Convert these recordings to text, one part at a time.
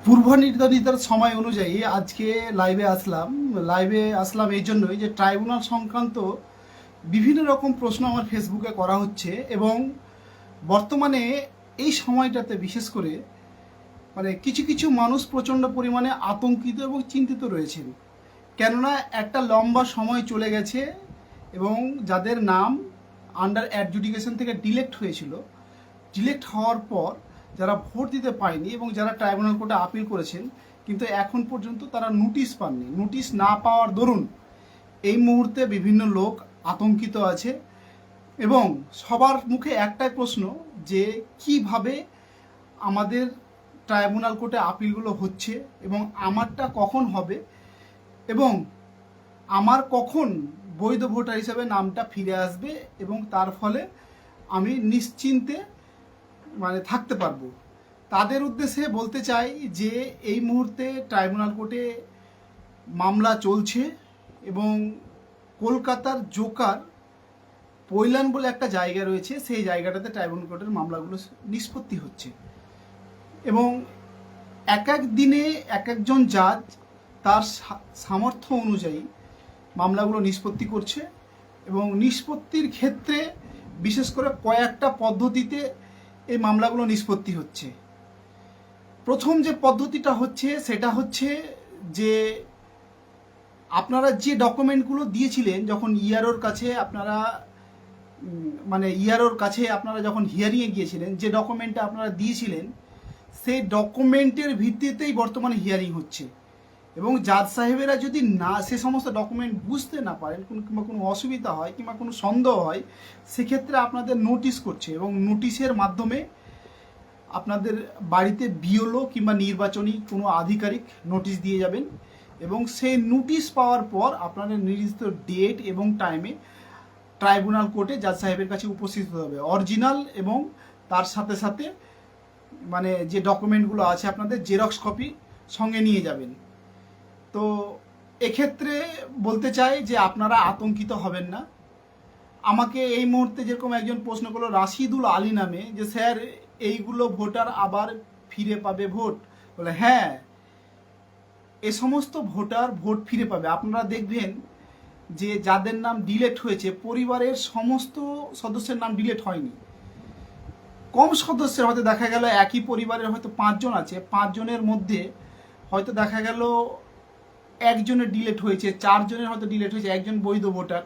পূর্ব নির্ধারিত সময় অনুযায়ী আজকে লাইভে আসলাম এই জন্যই যে ট্রাইব্যুনাল সংক্রান্ত বিভিন্ন রকম প্রশ্ন আমার ফেসবুকে করা হচ্ছে এবং বর্তমানে এই সময়টাতে বিশেষ করে কিছু কিছু মানুষ প্রচণ্ড পরিমাণে আতঙ্কিত এবং চিন্তিত রয়েছেন। কেননা একটা লম্বা সময় চলে গেছে এবং যাদের নাম আন্ডার অ্যাডজুডিকেশন থেকে ডিলেক্ট হওয়ার পর যারা ভোট দিতে পায়নি এবং যারা ট্রাইব্যুনাল কোর্টে আপিল করেছেন কিন্তু এখন পর্যন্ত তারা নোটিশ পাননি। নোটিশ না পাওয়ার দরুন এই মুহূর্তে বিভিন্ন লোক আতঙ্কিত আছে এবং সবার মুখে একটাই প্রশ্ন যে কিভাবে আমাদের ট্রাইব্যুনাল কোর্টে আপিলগুলো হচ্ছে এবং আমারটা কখন হবে এবং আমার কখন বৈধ ভোটার হিসেবে নামটা ফিরে আসবে এবং তার ফলে আমি নিশ্চিন্তে থাকতে পারবো। তাদের উদ্দেশ্যে বলতে চাই যে এই মুহূর্তে ট্রাইব্যুনাল কোর্টে মামলা চলছে এবং কলকাতার জোকার পৈলান বলে একটা জায়গা রয়েছে, সেই জায়গাটাতে ট্রাইব্যুনাল কোর্টের মামলাগুলো নিষ্পত্তি হচ্ছে এবং এক এক দিনে এক একজন জাজ তার সামর্থ্য অনুযায়ী মামলাগুলো নিষ্পত্তি করছে এবং নিষ্পত্তির ক্ষেত্রে বিশেষ করে কয়েকটা পদ্ধতিতে এই মামলাগুলো নিষ্পত্তি হচ্ছে। প্রথম যে পদ্ধতিটা হচ্ছে সেটা হচ্ছে যে আপনারা যে ডকুমেন্টগুলো দিয়েছিলেন যখন ইআরওর কাছে আপনারা যখন হিয়ারিংয়ে গিয়েছিলেন, যে ডকুমেন্টটা আপনারা দিয়েছিলেন সেই ডকুমেন্টের ভিত্তিতেই বর্তমানে হিয়ারিং হচ্ছে এবং জাজ সাহেবেরা যদি না সে সমস্ত ডকুমেন্ট বুঝতে না পারেন কিংবা কোনো অসুবিধা হয় কিংবা কোনো সন্দেহ হয় সেক্ষেত্রে আপনাদের নোটিশ করছে এবং নোটিশের মাধ্যমে আপনাদের বাড়িতে বিএলও কিংবা নির্বাচনী কোনো আধিকারিক নোটিশ দিয়ে যাবেন এবং সেই নোটিশ পাওয়ার পর আপনাদের নির্দিষ্ট ডেট এবং টাইমে ট্রাইব্যুনাল কোর্টে জাজ সাহেবের কাছে উপস্থিত হতে হবে অরিজিনাল এবং তার সাথে সাথে যে ডকুমেন্টগুলো আছে আপনাদের জেরক্স কপি সঙ্গে নিয়ে যাবেন। তো এক্ষেত্রে বলতে চাই যে আপনারা আতঙ্কিত হবেন না। আমাকে এই মুহূর্তে যেরকম একজন প্রশ্ন করলো রাশিদুল আলী নামে, যে স্যার এইগুলো ভোটার আবার ফিরে পাবে ভোট? বলে হ্যাঁ, এ সমস্ত ভোটার ভোট ফিরে পাবে। আপনারা দেখবেন যে যাদের নাম ডিলেট হয়েছে পরিবারের সমস্ত সদস্যের নাম ডিলেট হয়নি। কম সদস্যের হয়তো দেখা গেল একই পরিবারের হয়তো 5 জন আছে, 5 জনের মধ্যে হয়তো দেখা গেল একজনের ডিলেট হয়েছে, 4 জনের হয়তো ডিলেট হয়েছে, একজন বৈধ ভোটার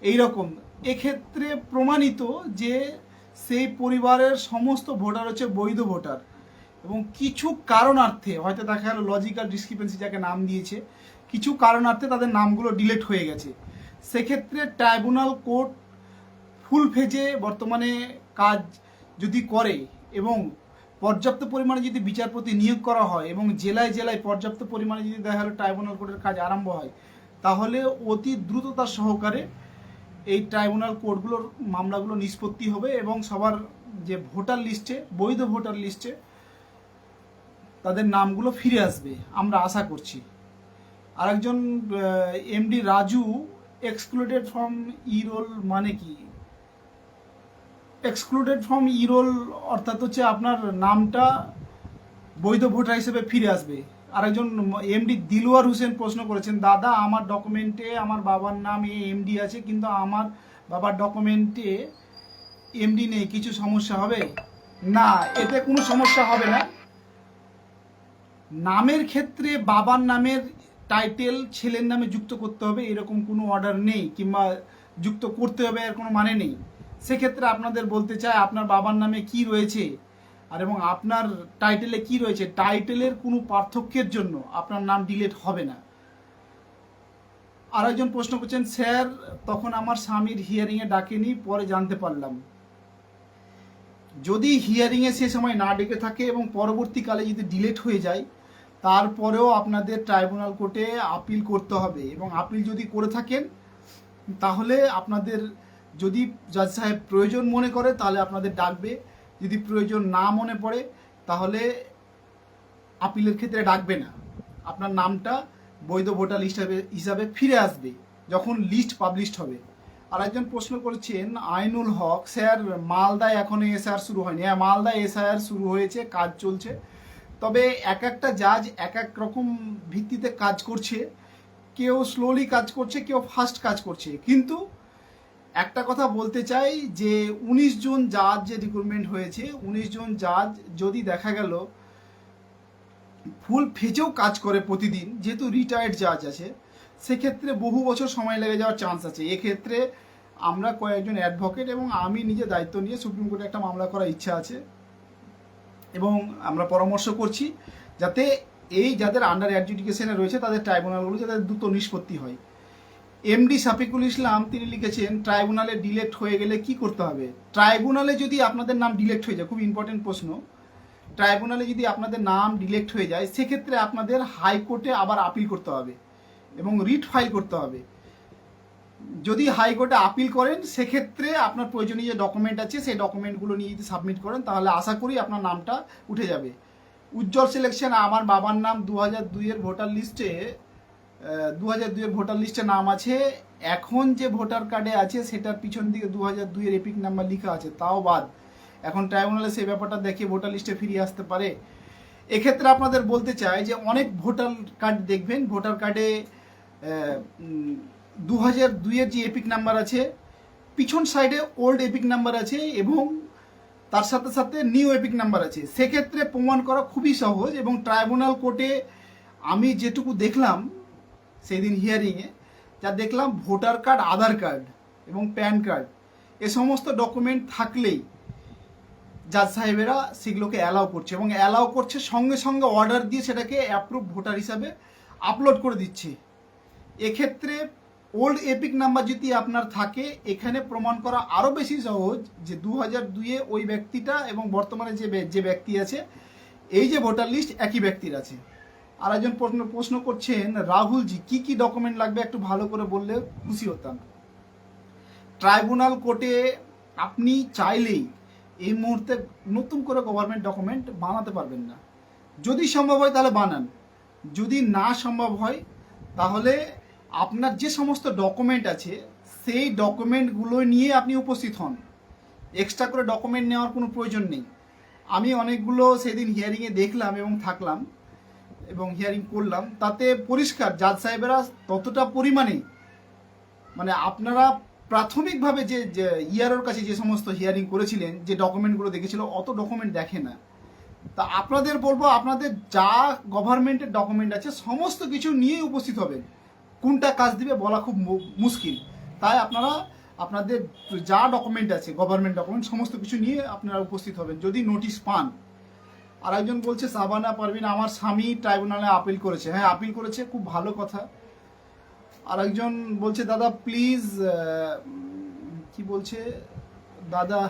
এইরকম। এক্ষেত্রে প্রমাণিত যে সেই পরিবারের সমস্ত ভোটার হচ্ছে বৈধ ভোটার এবং কিছু কারণার্থে হয়তো দেখা গেল লজিক্যাল ডিসক্রিপেন্সি যাকে নাম দিয়েছে, কিছু কারণার্থে তাদের নামগুলো ডিলেট হয়ে গেছে। সেক্ষেত্রে ট্রাইব্যুনাল কোর্ট ফুল ফেজে বর্তমানে কাজ যদি করে এবং পর্যাপ্ত পরিমাণে যদি বিচারপতি নিয়োগ করা হয় এবং জেলায় জেলায় পর্যাপ্ত পরিমাণে যদি দেখা গেলো ট্রাইব্যুনাল কোর্টের কাজ আরম্ভ হয় তাহলে অতি দ্রুততার সহকারে এই ট্রাইব্যুনাল কোর্টগুলোর মামলাগুলো নিষ্পত্তি হবে এবং সবার যে ভোটার লিস্টে বৈধ ভোটার লিস্টে তাদের নামগুলো ফিরে আসবে আমরা আশা করছি। আরেকজন এমডি রাজু এক্সক্লুডেড ফ্রম ইরোল মানে কি? এক্সক্লুডেড ফ্রম ইরোল অর্থাৎ হচ্ছে আপনার নামটা বৈধ ভোটার হিসেবে ফিরে আসবে। আরেকজন এমডি দিলওয়ার হোসেন প্রশ্ন করেছেন, দাদা আমার ডকুমেন্টে আমার বাবার নাম এমডি আছে কিন্তু আমার বাবার ডকুমেন্টে এমডি নেই, কিছু সমস্যা হবে? না, এতে কোনো সমস্যা হবে না। নামের ক্ষেত্রে বাবার নামের টাইটেল ছেলের নামে যুক্ত করতে হবে এরকম কোনো অর্ডার নেই কিংবা যুক্ত করতে হবে এর কোনো মানে নেই। সেক্ষেত্রে আপনাদের বলতে চাই আপনার বাবার নামে কি রয়েছে আর এবং আপনার টাইটেলে কি রয়েছে, টাইটেলের কোনো পার্থক্যের জন্য আপনার নাম ডিলিট হবে না। আর একজন প্রশ্ন করছেন, স্যার তখন আমার স্বামীর হিয়ারিংয়ে ডাকেনি, পরে জানতে পারলাম। যদি হিয়ারিংয়ে সে সময় না ডেকে থাকে এবং পরবর্তীকালে যদি ডিলেট হয়ে যায় তারপরেও আপনাদের ট্রাইব্যুনাল কোর্টে আপিল করতে হবে এবং আপিল যদি করে থাকেন তাহলে আপনাদের যদি জাজ সাহেব প্রয়োজন মনে করে তাহলে আপনাদের ডাকবে, যদি প্রয়োজন না মনে পড়ে তাহলে আপিলের ক্ষেত্রে ডাকবে না। আপনার নামটা বৈধ ভোটার হিসাবে ফিরে আসবে যখন লিস্ট পাবলিশড হবে। আর একজন প্রশ্ন করেছেন আইনুল হক, স্যার মালদায় এখনো এসআর শুরু হয়নি। হ্যাঁ, মালদায় এসআর শুরু হয়েছে, কাজ চলছে। তবে এক একটা জাজ এক এক রকম ভিত্তিতে কাজ করছে, কেউ স্লোলি কাজ করছে, কেউ ফাস্ট কাজ করছে। কিন্তু একটা কথা বলতে চাই যে 19 জন জাজ যে রিক্রুটমেন্ট হয়েছে, 19 জন জাজ যদি দেখা গেল ফুল ফেজেও কাজ করে প্রতিদিন, যেহেতু রিটায়ার্ড জাজ আছে, সেক্ষেত্রে বহু বছর সময় লেগে যাওয়ার চান্স আছে। এক্ষেত্রে আমরা কয়েকজন অ্যাডভোকেট এবং আমি নিজে দায়িত্ব নিয়ে সুপ্রিম কোর্টে একটা মামলা করার ইচ্ছা আছে, এবং আমরা পরামর্শ করছি যাতে এই যাদের আন্ডার অ্যাডজুডিকেশনে রয়েছে তাদের ট্রাইব্যুনালগুলো যাতে দ্রুত নিষ্পত্তি হয়। এমডি সাফিকুল ইসলাম তিনি লিখেছেন, ট্রাইব্যুনালে ডিলেক্ট হয়ে গেলে কি করতে হবে? ট্রাইব্যুনালে যদি আপনাদের নাম ডিলেক্ট হয়ে যায়, খুব ইম্পর্টেন্ট প্রশ্ন, ট্রাইব্যুনালে যদি আপনাদের নাম ডিলেক্ট হয়ে যায় সেক্ষেত্রে আপনাদের হাইকোর্টে আবার আপিল করতে হবে এবং রিট ফাইল করতে হবে। যদি হাইকোর্টে আপিল করেন সেক্ষেত্রে আপনার প্রয়োজনীয় যে ডকুমেন্ট আছে সেই ডকুমেন্টগুলো নিয়ে যদি সাবমিট করেন তাহলে আশা করি আপনার নামটা উঠে যাবে। উজ্জ্বল সিলেকশন, আমার বাবার নাম 2002-এর ভোটার লিস্টে 2002-এর ভোটার লিস্টে নাম আছে, এখন যে ভোটার কার্ডে আছে সেটার পিছন দিকে 2002-এর এপিক নাম্বার লেখা আছে, তাও বাদ। এখন ট্রাইব্যুনালে সেই ব্যাপারটা দেখে ভোটার লিস্টে ফিরিয়ে আসতে পারে। এক্ষেত্রে আপনাদের বলতে চাই যে অনেক ভোটার কার্ড দেখবেন, ভোটার কার্ডে 2002-এর যে এপিক নাম্বার আছে পিছন সাইডে ওল্ড এপিক নাম্বার আছে এবং তার সাথে সাথে নিউ এপিক নাম্বার আছে। সেক্ষেত্রে প্রমাণ করা খুবই সহজ, এবং ট্রাইব্যুনাল কোর্টে আমি যেটুকু দেখলাম সেই দিন হিয়ারিংয়ে, যা দেখলাম ভোটার কার্ড, আধার কার্ড এবং প্যান কার্ড এ সমস্ত ডকুমেন্ট থাকলেই জাজ সাহেবেরা সেগুলোকে অ্যালাউ করছে, এবং অ্যালাউ করছে সঙ্গে সঙ্গে অর্ডার দিয়ে সেটাকে অ্যাপ্রুভ ভোটার হিসাবে আপলোড করে দিচ্ছে। এক্ষেত্রে ওল্ড এপিক নাম্বার যদি আপনার থাকে এখানে প্রমাণ করা আরও বেশি সহজ যে 2002-এ ওই ব্যক্তিটা এবং বর্তমানে যে ব্যক্তি আছে এই যে ভোটার লিস্ট একই ব্যক্তির আছে। আর একজন প্রশ্ন করছেন, রাহুলজি কি কি ডকুমেন্ট লাগবে একটু ভালো করে বললে খুশি হতাম। ট্রাইব্যুনাল কোর্টে আপনি চাইলেই এই মুহূর্তে নতুন করে গভর্নমেন্ট ডকুমেন্ট বানাতে পারবেন না। যদি সম্ভব হয় তাহলে বানান, যদি না সম্ভব হয় তাহলে আপনার যে সমস্ত ডকুমেন্ট আছে সেই ডকুমেন্টগুলো নিয়ে আপনি উপস্থিত হন, এক্সট্রা করে ডকুমেন্ট নেওয়ার কোনো প্রয়োজন নেই। আমি অনেকগুলো সেদিন হিয়ারিংয়ে দেখলাম এবং থাকলাম এবং হিয়ারিং করলাম, তাতে পরিষ্কার জাজ সাহেবেরা ততটা পরিমাণে মানে আপনারা প্রাথমিকভাবে যে ইয়ারের কাছে যে সমস্ত হিয়ারিং করেছিলেন যে ডকুমেন্টগুলো দেখেছিল অত ডকুমেন্ট দেখে না। তা আপনাদের বলবো আপনাদের যা গভর্নমেন্টের ডকুমেন্ট আছে সমস্ত কিছু নিয়ে উপস্থিত হবেন, কোনটা কাজ দিবে বলা খুব মুশকিল। তাই আপনারা আপনাদের যা ডকুমেন্ট আছে গভর্নমেন্ট ডকুমেন্ট সমস্ত কিছু নিয়ে আপনারা উপস্থিত হবেন যদি নোটিশ পান। আর একজন বলছে সাবানা পারভিন, আমার স্বামী ট্রাইব্যুনালে আপিল করেছে। হ্যাঁ, আপিল করেছে, খুব ভালো কথা। আর একজন বলছে দাদা প্লিজ, কি বলছে দাদা,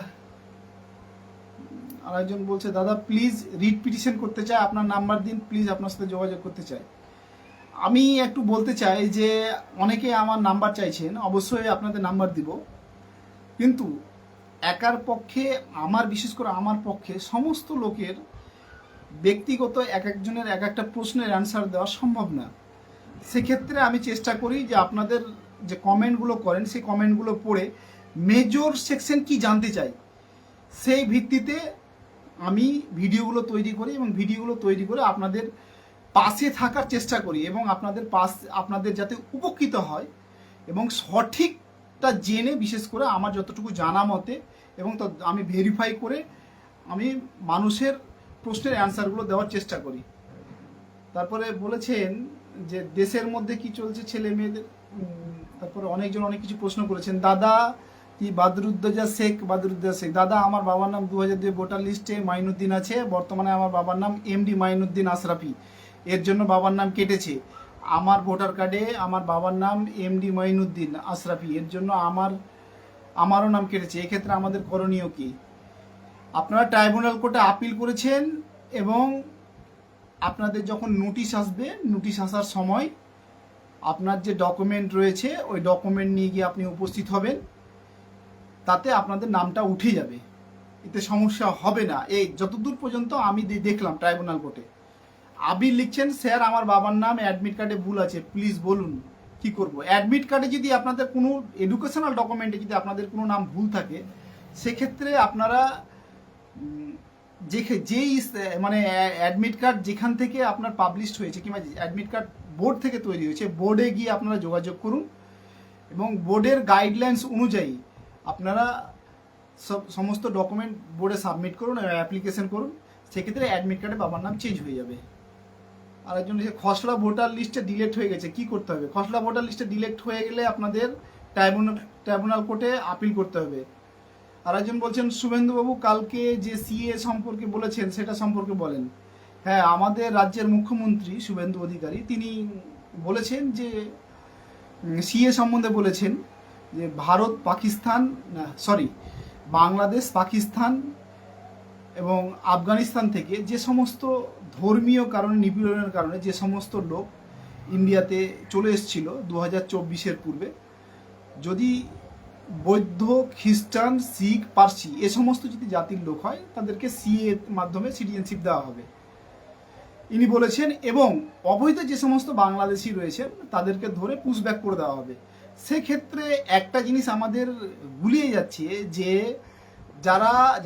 আর একজন বলছে দাদা প্লিজ রিট পিটিশন করতে চাই, আপনার নাম্বার দিন প্লিজ, আপনার সাথে যোগাযোগ করতে চাই। আমি একটু বলতে চাই যে অনেকে আমার নাম্বার চাইছেন, অবশ্যই আপনাদের নাম্বার দিব, কিন্তু একার পক্ষে আমার, বিশেষ করে আমার পক্ষে সমস্ত লোকের ব্যক্তিগত এক একজনের এক একটা প্রশ্নের অ্যান্সার দেওয়া সম্ভব না। সেক্ষেত্রে আমি চেষ্টা করি যে আপনাদের যে কমেন্টগুলো করেন সেই কমেন্টগুলো পড়ে মেজর সেকশন কি জানতে চাই সেই ভিত্তিতে আমি ভিডিওগুলো তৈরি করি, এবং ভিডিওগুলো তৈরি করে আপনাদের পাশে থাকার চেষ্টা করি এবং আপনাদের যাতে উপকৃত হয় এবং সঠিকটা জেনে, বিশেষ করে আমার যতটুকু জানা মতে এবং আমি ভেরিফাই করে আমি মানুষের প্রশ্নের অ্যান্সারগুলো দেওয়ার চেষ্টা করি। তারপরে বলেছেন যে দেশের মধ্যে কি চলছে ছেলে মেয়েদের, তারপরে অনেকজন অনেক কিছু প্রশ্ন করেছেন। দাদা কি বাদরুদ্দোজা শেখ, দাদা আমার বাবার নাম 2002 ভোটার লিস্টে মাইনুদ্দিন আছে, বর্তমানে আমার বাবার নাম এমডি মাইনুদ্দিন আশরাফি, এর জন্য বাবার নাম কেটেছে। আমার ভোটার কার্ডে আমার বাবার নাম এমডি মাইনুদ্দিন আশরাফি, এর জন্য আমারও নাম কেটেছে। এক্ষেত্রে আমাদের করণীয় কি? আপনারা ট্রাইব্যুনাল কোর্টে আপিল করেছেন এবং আপনাদের যখন নোটিশ আসবে, নোটিশ আসার সময় আপনার যে ডকুমেন্ট রয়েছে ওই ডকুমেন্ট নিয়ে গিয়ে আপনি উপস্থিত হবেন, তাতে আপনাদের নামটা উঠে যাবে, এতে সমস্যা হবে না। এই যতদূর পর্যন্ত আমি দেখলাম ট্রাইব্যুনাল কোর্টে। আবির লিখছেন, স্যার আমার বাবার নাম অ্যাডমিট কার্ডে ভুল আছে, প্লিজ বলুন কি করব। অ্যাডমিট কার্ডে যদি আপনাদের কোনো এডুকেশনাল ডকুমেন্টে যদি আপনাদের কোনো নাম ভুল থাকে সেক্ষেত্রে আপনারা যেই মানে অ্যাডমিট কার্ড যেখান থেকে আপনার পাবলিশড হয়েছে কিংবা অ্যাডমিট কার্ড বোর্ড থেকে তৈরি হয়েছে, বোর্ডে গিয়ে আপনারা যোগাযোগ করুন এবং বোর্ডের গাইডলাইন্স অনুযায়ী আপনারা সমস্ত ডকুমেন্ট বোর্ডে সাবমিট করুন এবং অ্যাপ্লিকেশন করুন। সেক্ষেত্রে অ্যাডমিট কার্ডে বাবার নাম চেঞ্জ হয়ে যাবে। আর একজন খসড়া ভোটার লিস্টে ডিলেট হয়ে গেছে, কি করতে হবে? খসড়া ভোটার লিস্টে ডিলেট হয়ে গেলে আপনাদের ট্রাইব্যুনাল কোর্টে আপিল করতে হবে। আর একজন বলছেন শুভেন্দুবাবু কালকে যে সিএ সম্পর্কে বলেছেন সেটা সম্পর্কে বলেন। হ্যাঁ, আমাদের রাজ্যের মুখ্যমন্ত্রী শুভেন্দু অধিকারী তিনি বলেছেন যে সিএ সম্বন্ধে বলেছেন যে ভারত পাকিস্তান বাংলাদেশ পাকিস্তান এবং আফগানিস্তান থেকে যে সমস্ত ধর্মীয় কারণে নিপীড়নের কারণে যে সমস্ত লোক ইন্ডিয়াতে চলে এসেছিল 2024-এর পূর্বে, যদি বৌদ্ধ খ্রিস্টান শিখ পার্সি এ সমস্ত যদি জাতির লোক হয় তাদেরকে সিএ মাধ্যমে সিটিজেনশিপ দেওয়া হবে ইনি বলেছেন। এবং অবৈধ যে সমস্ত বাংলাদেশি রয়েছেন তাদেরকে ধরে পুশব্যাক করে দেওয়া হবে। সেক্ষেত্রে একটা জিনিস আমাদের গুলিয়ে যাচ্ছে যে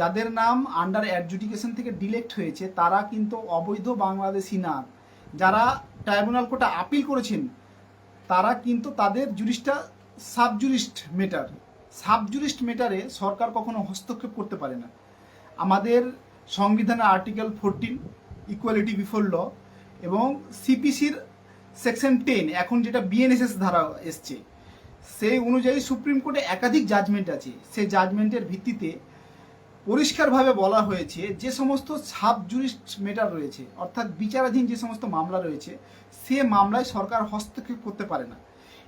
যাদের নাম আন্ডার অ্যাডজুডিকেশন থেকে ডিলেক্ট হয়েছে তারা কিন্তু অবৈধ বাংলাদেশি না। যারা ট্রাইব্যুনাল কোর্টে আপিল করেছেন তারা কিন্তু তাদের জুরিসটা সাবজুরিস্ট মেটারে সরকার কখনো হস্তক্ষেপ করতে পারে না। আমাদের সংবিধানের আর্টিকেল 14 ইকুয়ালিটি বিফোর ল এবং সিপিসির সেকশন 10 এখন যেটা বিএনএসএস ধারা এসছে সেই অনুযায়ী সুপ্রিম কোর্টে একাধিক জাজমেন্ট আছে। সেই জাজমেন্টের ভিত্তিতে পরিষ্কারভাবে বলা হয়েছে যে সমস্ত সাবজুরিস্ট মেটার রয়েছে অর্থাৎ বিচারাধীন যে সমস্ত মামলা রয়েছে সে মামলায় সরকার হস্তক্ষেপ করতে পারে না।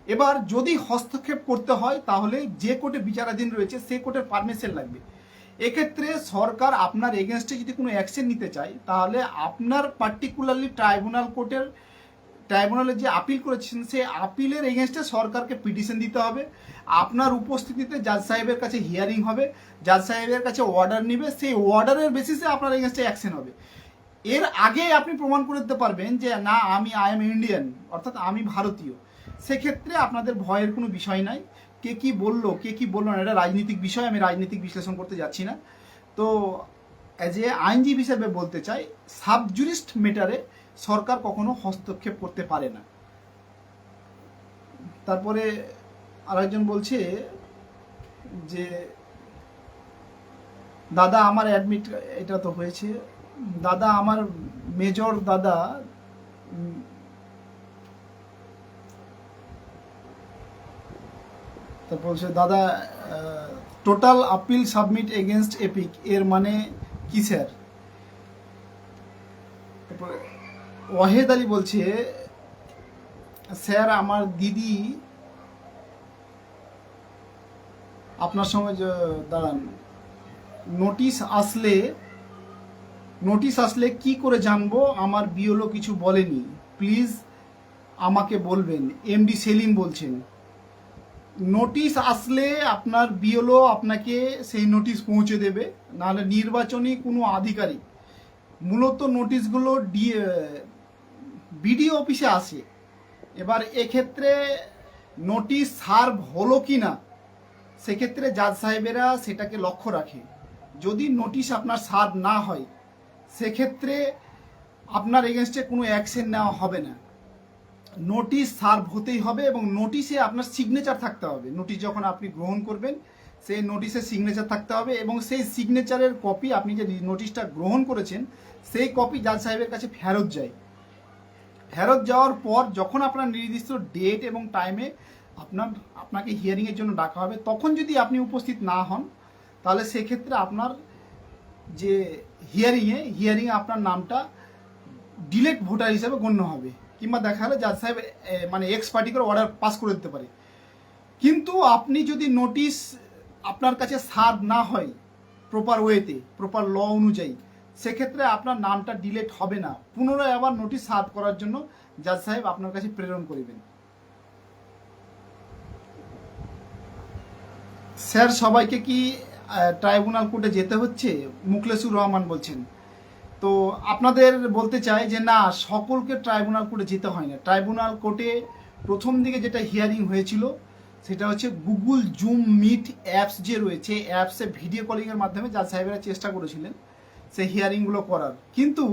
এবার যদি হস্তক্ষেপ করতে হয় তাহলে যে কোর্টে বিচারাধীন রয়েছে সে কোর্টের পারমিশন লাগবে। এক্ষেত্রে সরকার আপনার এগেনস্টে যদি কোনো অ্যাকশন নিতে চায় তাহলে আপনার পার্টিকুলারলি ট্রাইব্যুনালে যে আপিল করেছেন সেই আপিলের এগেনস্টে সরকারকে পিটিশন দিতে হবে। আপনার উপস্থিতিতে জাজ সাহেবের কাছে হিয়ারিং হবে, জাজ সাহেবের কাছে অর্ডার নিবে, সেই অর্ডারের বেসিসে আপনার এগেনস্টে অ্যাকশন হবে। এর আগে আপনি প্রমাণ করে দিতে পারবেন যে না আই এম ইন্ডিয়ান অর্থাৎ আমি ভারতীয়। সেক্ষেত্রে আপনাদের ভয়ের কোনো বিষয় নাই। কে কি বললো না এটা রাজনৈতিক বিষয়, আমি রাজনৈতিক বিশ্লেষণ করতে যাচ্ছি না। তো অ্যাজ এ আইনজীবী হিসেবে বলতে চাই সাবজুরিস্ট মেটারে সরকার কখনো হস্তক্ষেপ করতে পারে না। তারপরে আরেকজন বলছে যে দাদা আমার অ্যাডমিট, এটা তো হয়েছে, দাদা আমার মেজর দাদা তারপর বলছে দাদা total appeal submit against epic এর মানে কি স্যার? তারপর ওয়াহেদ আলী বলছে স্যার আমার দিদি আপনার সঙ্গে দাঁড়ান, নোটিশ আসলে কি করে জানবো? আমার বিওলো কিছু বলেনি, প্লিজ আমাকে বলবেন। এমডি সেলিম বলছেন নোটিশ আসলে আপনার বিওলো আপনাকে সেই নোটিশ পৌঁছে দেবে, নাহলে নির্বাচনী কোনো আধিকারিক, মূলত নোটিশগুলো বিডিও অফিসে আসে। এবার এক্ষেত্রে নোটিশ সার্ভ হলো কি না সেক্ষেত্রে জাজ সাহেবেরা সেটাকে লক্ষ্য রাখে। যদি নোটিশ আপনার সার্ভ না হয় সেক্ষেত্রে আপনার এগেনস্টে কোনো অ্যাকশন নেওয়া হবে না। নোটিশ সার্ভ হতেই হবে এবং নোটিশে আপনার সিগনেচার থাকতে হবে। নোটিশ যখন আপনি গ্রহণ করবেন সেই নোটিশে সিগনেচার থাকতে হবে এবং সেই সিগনেচারের কপি, আপনি যে নোটিশটা গ্রহণ করেছেন সেই কপি জাজ সাহেবের কাছে ফেরত যায়। ফেরত যাওয়ার পর যখন আপনার নির্দিষ্ট ডেট এবং টাইমে আপনাকে হিয়ারিংয়ের জন্য ডাকা হবে, তখন যদি আপনি উপস্থিত না হন তাহলে সেক্ষেত্রে আপনার যে হিয়ারিংয়ে আপনার নামটা ডিলেট ভোটার হিসেবে গণ্য হবে, কিংবা দেখা গেলে জাজ সাহেব মানে এক্স পার্টি করে অর্ডার পাস করে দিতে পারে। কিন্তু আপনি যদি নোটিশ আপনার কাছে সার্ভ না হয় প্রপার ওয়েতে, প্রপার ল অনুযায়ী, সেক্ষেত্রে আপনার নামটা ডিলেট হবে না, পুনরায় আবার নোটিশ সার্ভ করার জন্য জাজ সাহেব আপনার কাছে প্রেরণ করবেন। স্যার সবাইকে কি ট্রাইব্যুনাল কোর্টে যেতে হচ্ছে? মুখলেসুর রহমান বলছেন। তো আপনাদের বলতে চাই যে না, সকলকে ট্রাইব্যুনাল কোর্টে যেতে হয় না। ট্রাইব্যুনাল কোর্টে প্রথম দিকে যেটা হিয়ারিং হয়েছিল সেটা হচ্ছে গুগল জুম মিট অ্যাপস যে রয়েছে, অ্যাপসে ভিডিও কলিংয়ের মাধ্যমে জাজ সাহেবেরা চেষ্টা করেছিলেন সে হিয়ারিংগুলো করার। কিন্তু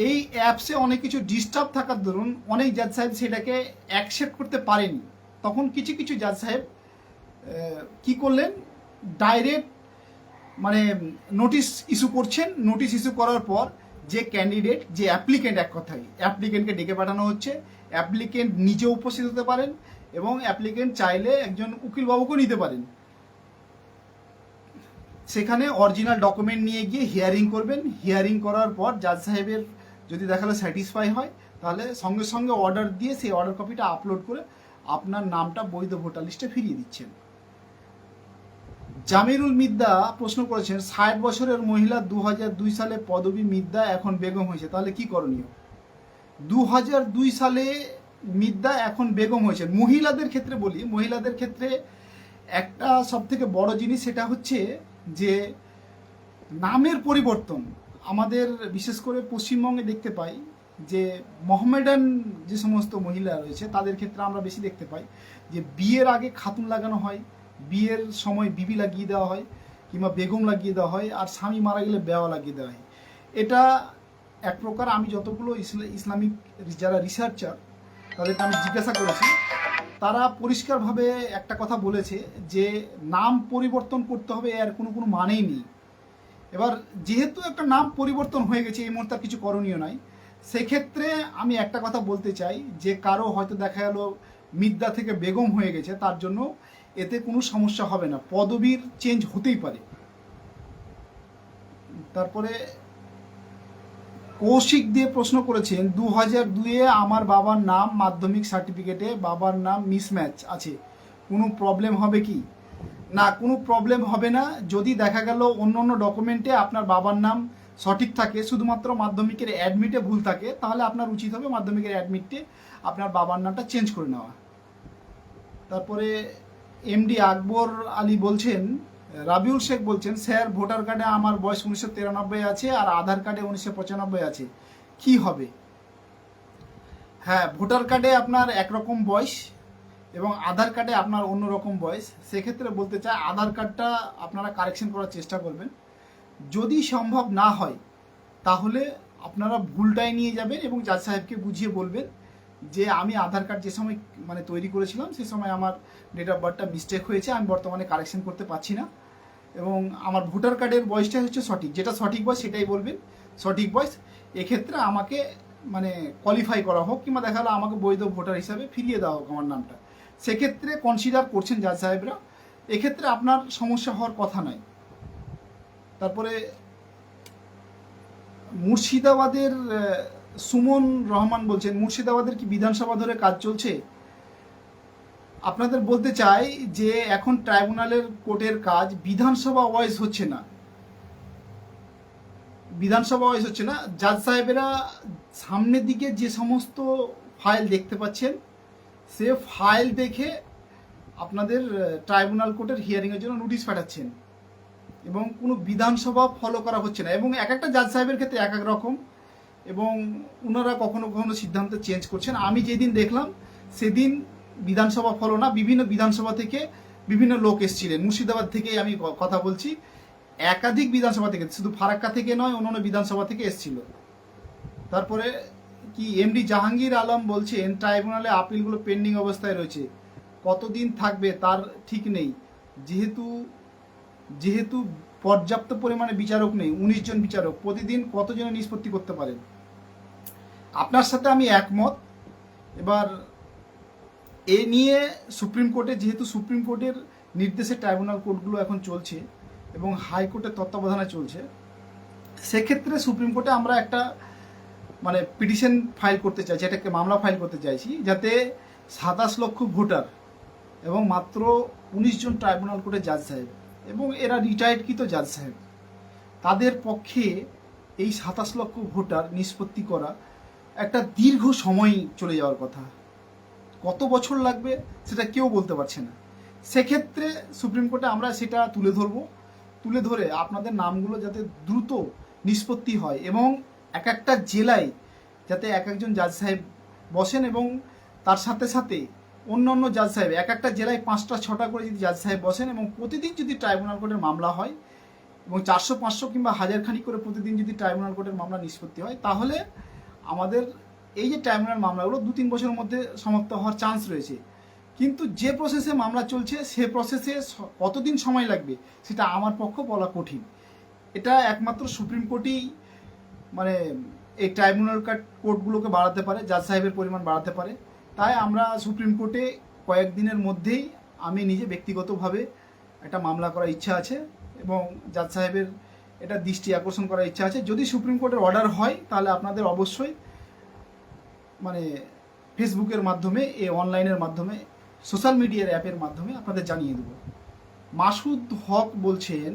এই অ্যাপসে অনেক কিছু ডিস্টার্ব থাকার দরুন অনেক জাজ সাহেব সেটাকে অ্যাকসেপ্ট করতে পারেনি। তখন কিছু কিছু জাজ সাহেব কি করলেন, ডাইরেক্ট মানে নোটিশ ইস্যু করছেন। নোটিশ ইস্যু করার পর যে ক্যান্ডিডেট, যে অ্যাপ্লিকেন্ট, এক কথায় অ্যাপ্লিকেন্টকে ডেকে পাঠানো হচ্ছে। অ্যাপ্লিকেন্ট নিজে উপস্থিত হতে পারেন এবং অ্যাপ্লিকেন্ট চাইলে একজন উকিলবাবুকেও নিতে পারেন। সেখানে অরিজিনাল ডকুমেন্ট নিয়ে গিয়ে হিয়ারিং করবেন। হিয়ারিং করার পর জাজ সাহেবের যদি দেখালো স্যাটিসফাই হয়, তাহলে সঙ্গে সঙ্গে অর্ডার দিয়ে সেই অর্ডার কপিটা আপলোড করে আপনার নামটা বৈধ ভোটার লিস্টে ফিরিয়ে দিচ্ছেন। জামিরুল মিদ্দা প্রশ্ন করেছেন, 60 বছরের মহিলা 2002 সালে পদবী মিদ্দা, এখন বেগম হয়েছে, তাহলে কি করণীয়? 2002 সালে মিদ্দা, এখন বেগম হয়েছে। মহিলাদের ক্ষেত্রে বলি, মহিলাদের ক্ষেত্রে একটা সব থেকে বড় জিনিস সেটা হচ্ছে যে নামের পরিবর্তন। আমাদের বিশেষ করে পশ্চিমবঙ্গে দেখতে পাই যে মোহামেডান যে সমস্ত মহিলা রয়েছে তাদের ক্ষেত্রে আমরা বেশি দেখতে পাই যে বিয়ের আগে খাতুন লাগানো হয়, বিয়ের সময় বিবি লাগিয়ে দেওয়া হয়, কিংবা বেগম লাগিয়ে দেওয়া হয়, আর স্বামী মারা গেলে বেওয়া লাগিয়ে দেওয়া হয়। এটা এক প্রকার, আমি যতগুলো ইসলামিক যারা রিসার্চার তাদেরকে আমি জিজ্ঞাসা করেছি, তারা পরিষ্কারভাবে একটা কথা বলেছে যে নাম পরিবর্তন করতে হবে, এর কোনো মানেই নেই। এবার যেহেতু একটা নাম পরিবর্তন হয়ে গেছে, এই মুহূর্তে কিছু করণীয় নাই। সেক্ষেত্রে আমি একটা কথা বলতে চাই যে কারো হয়তো দেখা গেল মিদ্দা থেকে বেগম হয়ে গেছে, তার জন্য এতে কোনো সমস্যা হবে না, পদবীর চেঞ্জ হতেই পারে। তারপরে কৌশিক দিয়ে প্রশ্ন করেছেন, 2002-এ আমার বাবার নাম মাধ্যমিক সার্টিফিকেটে বাবার নাম মিসম্যাচ আছে, কোনো প্রবলেম হবে কি? না, কোনো প্রবলেম হবে না। যদি দেখা গেল অন্য অন্য ডকুমেন্টে আপনার বাবার নাম সঠিক থাকে, শুধুমাত্র মাধ্যমিকের অ্যাডমিটে ভুল থাকে, তাহলে আপনার উচিত হবে মাধ্যমিকের অ্যাডমিটে আপনার বাবার নামটা চেঞ্জ করে নেওয়া। তারপরে এমডি আকবর আলী বলছেন, রাবিউল শেখ বলছেন, স্যার ভোটার কার্ডে আমার বয়স 1993 আছে আর আধার কার্ডে 1995 আছে, কি হবে? হ্যাঁ, ভোটার কার্ডে আপনার একরকম বয়স এবং আধার কার্ডে আপনার অন্য রকম বয়স। সেক্ষেত্রে বলতে চাই আধার কার্ডটা আপনারা কারেকশন করার চেষ্টা করবেন। যদি সম্ভব না হয় তাহলে আপনারা ভুলটাই নিয়ে যাবেন এবং জাজ সাহেবকে বুঝিয়ে বলবেন যে আমি আধার কার্ড যে সময় মানে তৈরি করেছিলাম সে সময় আমার ডেট অফ বার্থটা মিস্টেক হয়েছে, আমি বর্তমানে কারেকশন করতে পারছি না, এবং আমার ভোটার কার্ডের বয়সটাই হচ্ছে সঠিক, যেটা সঠিক বয়স সেটাই বলবেন, সঠিক বয়স। এক্ষেত্রে আমাকে মানে কোয়ালিফাই করা হোক, কিংবা দেখা গেলো আমাকে বৈধ ভোটার হিসাবে ফিরিয়ে দেওয়া হোক আমার নামটা। সেক্ষেত্রে কনসিডার করছেন জাজ সাহেবরা, এক্ষেত্রে আপনার সমস্যা হওয়ার কথা নয়। তারপরে মুর্শিদাবাদের সুমন রহমান বলছেন, মুর্শিদাবাদের কি বিধানসভা ধরে কাজ চলছে? আপনাদের বলতে চাই যে এখন ট্রাইব্যুনালের কোর্টের কাজ বিধানসভা ওয়াইজ হচ্ছে না, বিধানসভা ওয়াইজ হচ্ছে না। জাজ সাহেবেরা সামনের দিকে যে সমস্ত ফাইল দেখতে পাচ্ছেন সে ফাইল দেখে আপনাদের ট্রাইব্যুনাল কোর্টের হিয়ারিংয়ের জন্য নোটিশ পাঠাচ্ছেন, এবং কোনো বিধানসভা ফলো করা হচ্ছে না। এবং এক একটা জাজ সাহেবের ক্ষেত্রে এক এক রকম, এবং ওনারা কখনো কখনো সিদ্ধান্ত চেঞ্জ করছেন। আমি যেদিন দেখলাম সেদিন বিধানসভা ফলো না, বিভিন্ন বিধানসভা থেকে বিভিন্ন লোক এসেছিলেন। মুর্শিদাবাদ থেকেই আমি কথা বলছি, একাধিক বিধানসভা থেকে, শুধু ফারাক্কা থেকে নয়, অন্যান্য বিধানসভা থেকে এসেছিল। তারপরে কি এমডি জাহাঙ্গীর আলম বলছেন, ট্রাইব্যুনালে আপিলগুলো পেন্ডিং অবস্থায় রয়েছে, কতদিন থাকবে তার ঠিক নেই, যেহেতু পর্যাপ্ত পরিমাণে বিচারক নেই, 19 জন বিচারক, প্রতিদিন কতজনের নিষ্পত্তি করতে পারেন? আপনার সাথে আমি একমত। এবার এ নিয়ে সুপ্রিম কোর্টে, যেহেতু সুপ্রিম কোর্টের নির্দেশে ট্রাইব্যুনাল কোর্টগুলো এখন চলছে এবং হাইকোর্টের তত্ত্বাবধানে চলছে, সেক্ষেত্রে সুপ্রিম কোর্টে আমরা একটা মানে পিটিশন ফাইল করতে চাইছি, এটাকে মামলা ফাইল করতে চাইছি, যাতে 27 লক্ষ ভোটার এবং মাত্র 19 জন ট্রাইব্যুনাল কোর্টের জাজ সাহেব, এবং এরা রিটায়ার্ডকৃত জাজ সাহেব, তাদের পক্ষে এই 27 লক্ষ ভোটার নিষ্পত্তি করা একটা দীর্ঘ সময় চলে যাওয়ার কথা। কত বছর লাগবে সেটা কেউ বলতে পারছে না। সেক্ষেত্রে সুপ্রিম কোর্টে আমরা সেটা তুলে ধরে আপনাদের নামগুলো যাতে দ্রুত নিষ্পত্তি হয়, এবং এক একটা জেলায় যাতে এক একজন জাজ সাহেব বসেন, এবং তার সাথে সাথে অন্য অন্য জাজ সাহেব, এক একটা জেলায় 5টা 6টা করে যদি জাজ সাহেব বসেন, এবং প্রতিদিন যদি ট্রাইব্যুনাল কোর্টের মামলা হয়, এবং 400, 500 কিংবা 1000 খানিক করে প্রতিদিন যদি ট্রাইব্যুনাল কোর্টের মামলা নিষ্পত্তি হয়, তাহলে আমাদের এই যে ট্রাইব্যুনাল মামলাগুলো 2-3 বছরের মধ্যে সমাপ্ত হওয়ার চান্স রয়েছে। কিন্তু যে প্রসেসে মামলা চলছে সে প্রসেসে কতদিন সময় লাগবে সেটা আমার পক্ষে বলা কঠিন। এটা একমাত্র সুপ্রিম কোর্টই মানে এই ট্রাইব্যুনাল কোর্টগুলোকে বাড়াতে পারে, জাজ সাহেবের পরিমাণ বাড়াতে পারে। তাই আমরা সুপ্রিম কোর্টে কয়েকদিনের মধ্যেই আমি নিজে ব্যক্তিগতভাবে একটা মামলা করার ইচ্ছা আছে এবং জাজ সাহেবের এটা দৃষ্টি আকর্ষণ করার ইচ্ছা আছে। যদি সুপ্রিম কোর্টের অর্ডার হয় তাহলে আপনাদের অবশ্যই মানে ফেসবুকের মাধ্যমে, এই অনলাইনের মাধ্যমে, সোশ্যাল মিডিয়ার অ্যাপের মাধ্যমে আপনাদের জানিয়ে দেব। মাসুদ হক বলছেন,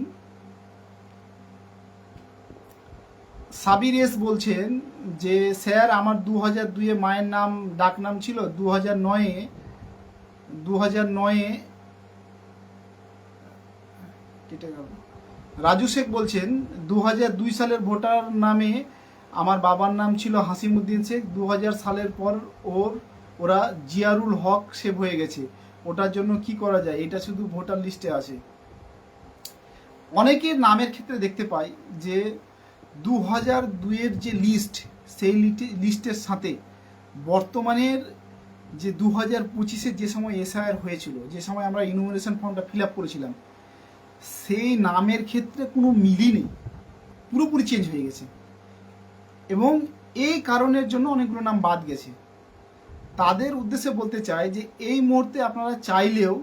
সাবির এস বলছেন যে স্যার আমার 2002-এ মায়ের নাম ডাক নাম ছিল, 2009-এ কেটে গেল। রাজু শেখ বলছেন 2002 সালের ভোটার নামে আমার বাবার নাম ছিল হাসিমউদ্দিন শেখ, 2000 সালের পর ওরা জিয়ারুল হক সেভ হয়ে গেছে, ওটার জন্য কি করা যায়? এটা শুধু ভোটার লিস্টে আছে। অনেকের নামের ক্ষেত্রে দেখতে পাই যে 2002-এর যে লিস্ট, সেই লিস্টের সাথে বর্তমানের যে 2025-এর যে সময় এসআইআর হয়েছিল, যে সময় আমরা ইনুমারেশন ফর্মটা ফিল আপ করেছিলাম, সেই নামের ক্ষেত্রে কোনো মিলই নেই, পুরোপুরি চেঞ্জ হয়ে গেছে এবং এই কারণের জন্য অনেকগুলো নাম বাদ গেছে। তাদের উদ্দেশ্যে বলতে চাই যে এই মুহূর্তে আপনারা চাইলেও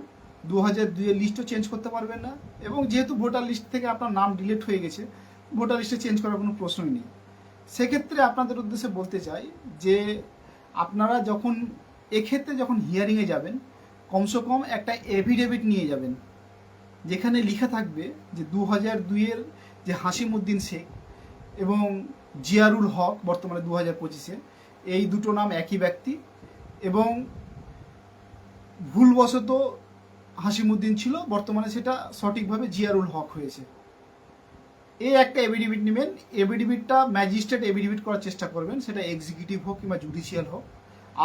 2002-এর লিস্টও চেঞ্জ করতে পারবেন না এবং যেহেতু ভোটার লিস্ট থেকে আপনার নাম ডিলিট হয়ে গেছে, ভোটার লিস্টে চেঞ্জ করার কোনো প্রশ্নই নেই। সেক্ষেত্রে আপনাদের উদ্দেশ্যে বলতে চাই যে আপনারা যখন এক্ষেত্রে যখন হিয়ারিংয়ে যাবেন, কমসে কম একটা এফিডেভিট নিয়ে যাবেন যেখানে লেখা থাকবে যে 2002-এর যে হাসিমউদ্দিন শেখ এবং জিয়ারুল হক বর্তমানে 2025-এ, এই দুটো নাম একই ব্যক্তি এবং ভুলবশত হাসিমউদ্দিন ছিল, বর্তমানে সেটা সঠিকভাবে জিয়ারুল হক হয়েছে। এই একটা এফিডেভিট নেবেন। এফিডেভিটটা ম্যাজিস্ট্রেট এফিডেভিট করার চেষ্টা করবেন, সেটা এক্সিকিউটিভ হোক কিংবা জুডিশিয়াল হোক।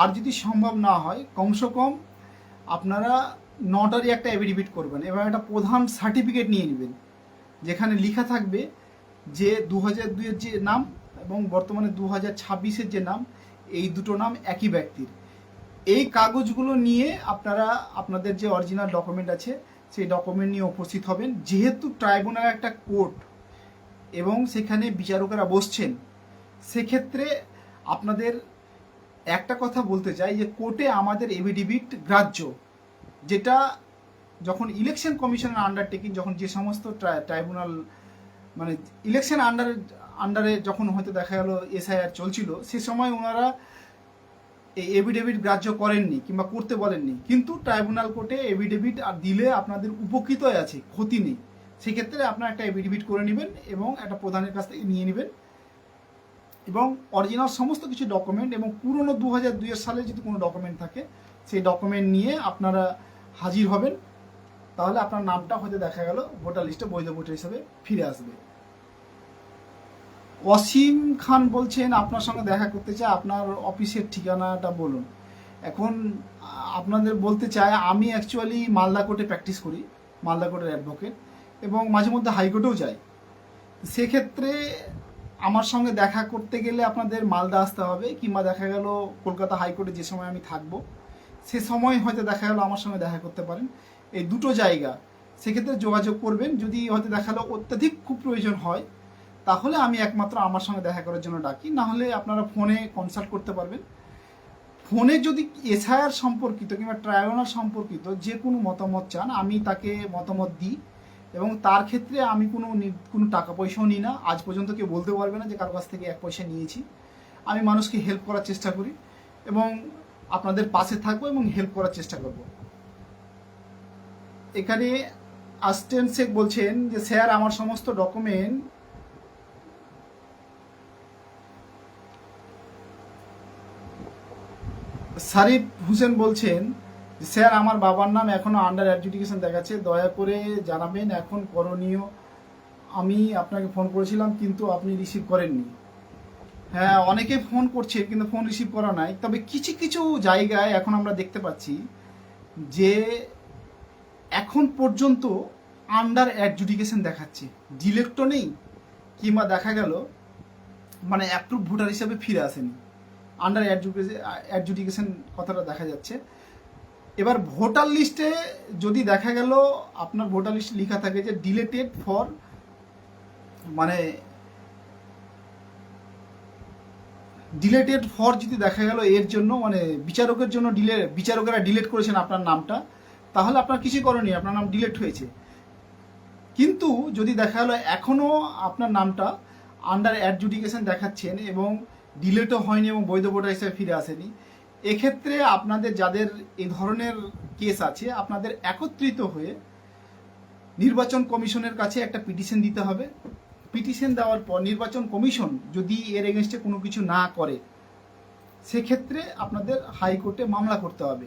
আর যদি সম্ভব না হয় কমসে কম আপনারা নটারি একটা এফিডেভিট করবেন এবং একটা প্রধান সার্টিফিকেট নিয়ে নেবেন যেখানে লেখা থাকবে যে 2002-এর যে নাম এবং বর্তমানে 2026-এর যে নাম, এই দুটো নাম একই ব্যক্তির। এই কাগজগুলো নিয়ে আপনারা আপনাদের যে অরিজিনাল ডকুমেন্ট আছে সেই ডকুমেন্ট নিয়ে উপস্থিত হবেন। যেহেতু ট্রাইব্যুনাল একটা কোর্ট এবং সেখানে বিচারকেরা বসছেন, সেক্ষেত্রে আপনাদের একটা কথা বলতে চাই যে কোর্টে আমাদের এফিডেভিট গ্রাহ্য, যেটা যখন ইলেকশন কমিশনের আন্ডারটেকিং, যখন যে সমস্ত ট্রাইব্যুনাল মানে ইলেকশন আন্ডারে যখন হয়তো দেখা গেল এসআইআর চলছিল, সে সময় ওনারা এই এফিডেভিট গ্রাহ্য করেননি কিংবা করতে বলেননি, কিন্তু ট্রাইব্যুনাল কোর্টে এফিডেভিট আর দিলে আপনাদের উপকৃতই আছে, ক্ষতি নেই। সেক্ষেত্রে আপনারা একটা এফিডেভিট করে নেবেন এবং একটা প্রধানের কাছ থেকে নিয়ে নেবেন এবং অরিজিনাল সমস্ত কিছু ডকুমেন্ট এবং পুরনো 2002 সালে যদি কোনো ডকুমেন্ট থাকে সেই ডকুমেন্ট নিয়ে আপনারা হাজির হবেন। তাহলে আপনার নামটা হয়তো দেখা গেল ভোটার লিস্টে বৈধ ভোটার হিসেবে ফিরে আসবে। অসীম খান বলছেন আপনার সঙ্গে দেখা করতে চাই, আপনার অফিসের ঠিকানাটা বলুন। এখন আপনাদের বলতে চাই আমি অ্যাকচুয়ালি মালদা কোর্টে প্র্যাকটিস করি, মালদা কোর্টের অ্যাডভোকেট, এবং মাঝে মধ্যে হাইকোর্টেও যাই। সেক্ষেত্রে আমার সঙ্গে দেখা করতে গেলে আপনাদের মালদা আসতে হবে কিংবা দেখা গেল কলকাতা হাইকোর্টে যে সময় আমি থাকবো সে সময় হয়তো দেখা গেল আমার সঙ্গে দেখা করতে পারেন। এই দুটো জায়গা, সেক্ষেত্রে যোগাযোগ করবেন। যদি হয়তো দেখা গেলো অত্যাধিক খুব প্রয়োজন হয় তাহলে আমি একমাত্র আমার সঙ্গে দেখা করার জন্য ডাকি, না হলে আপনারা ফোনে কনসাল্ট করতে পারবেন। ফোনে যদি এসআইআর সম্পর্কিত কিংবা ট্রাইব্যুনাল সম্পর্কিত যে কোনো মতামত চান আমি তাকে মতামত দিই এবং তার ক্ষেত্রে আমি কোনো টাকা পয়সাও নিই না। আজ পর্যন্ত কেউ বলতে পারবে না যে কারো কাছ থেকে 1 পয়সা নিয়েছি। আমি মানুষকে হেল্প করার চেষ্টা করি এবং আপনাদের পাশে থাকবো এবং হেল্প করার চেষ্টা করব। এখানে আসটেন শেখ বলছেন যে স্যার আমার সমস্ত ডকুমেন্ট সারিফ হোসেন বলছেন স্যার আমার বাবার নাম এখনো আন্ডার অ্যাডজুডিকেশন দেখাচ্ছে, দয়া করে জানাবেন এখন করণীয়। আমি আপনাকে ফোন করেছিলাম কিন্তু আপনি রিসিভ করেননি। হ্যাঁ, অনেকে ফোন করছে কিন্তু ফোন রিসিভ করা নাই। তবে কিছু কিছু জায়গায় এখন আমরা দেখতে পাচ্ছি যে এখন পর্যন্ত আন্ডার অ্যাডজুডিকেশন দেখাচ্ছে, ডিলেট তো নেই, কিংবা দেখা গেল মানে অ্যাপ্রুভ ভোটার হিসাবে ফিরে আসেনি, আন্ডার অ্যাডজুডিকেশন কথাটা দেখা যাচ্ছে। এবার ভোটার লিস্টে যদি দেখা গেল আপনার ভোটার লিস্টে লেখা থাকে যে ডিলেটেড ফর, মানে ডিলেটেড ফর যদি দেখা গেল এর জন্য মানে বিচারকের জন্য বিচারকেরা ডিলেট করেছেন আপনার নামটা, তাহলে আপনার কিছু করণীয়, আপনার নাম ডিলেট হয়েছে। কিন্তু যদি দেখা গেলো এখনও আপনার নামটা আন্ডার অ্যাডজুডিকেশন দেখাচ্ছেন এবং ডিলেটও হয়নি এবং বৈধ ভোটার হিসেবে ফিরে আসেনি, এক্ষেত্রে আপনাদের যাদের এই ধরনের কেস আছে আপনাদের একত্রিত হয়ে নির্বাচন কমিশনের কাছে একটা পিটিশন দিতে হবে। পিটিশন দেওয়ার পর নির্বাচন কমিশন যদি এর এগেনস্টে কোনো কিছু না করে, সেক্ষেত্রে আপনাদের হাইকোর্টে মামলা করতে হবে।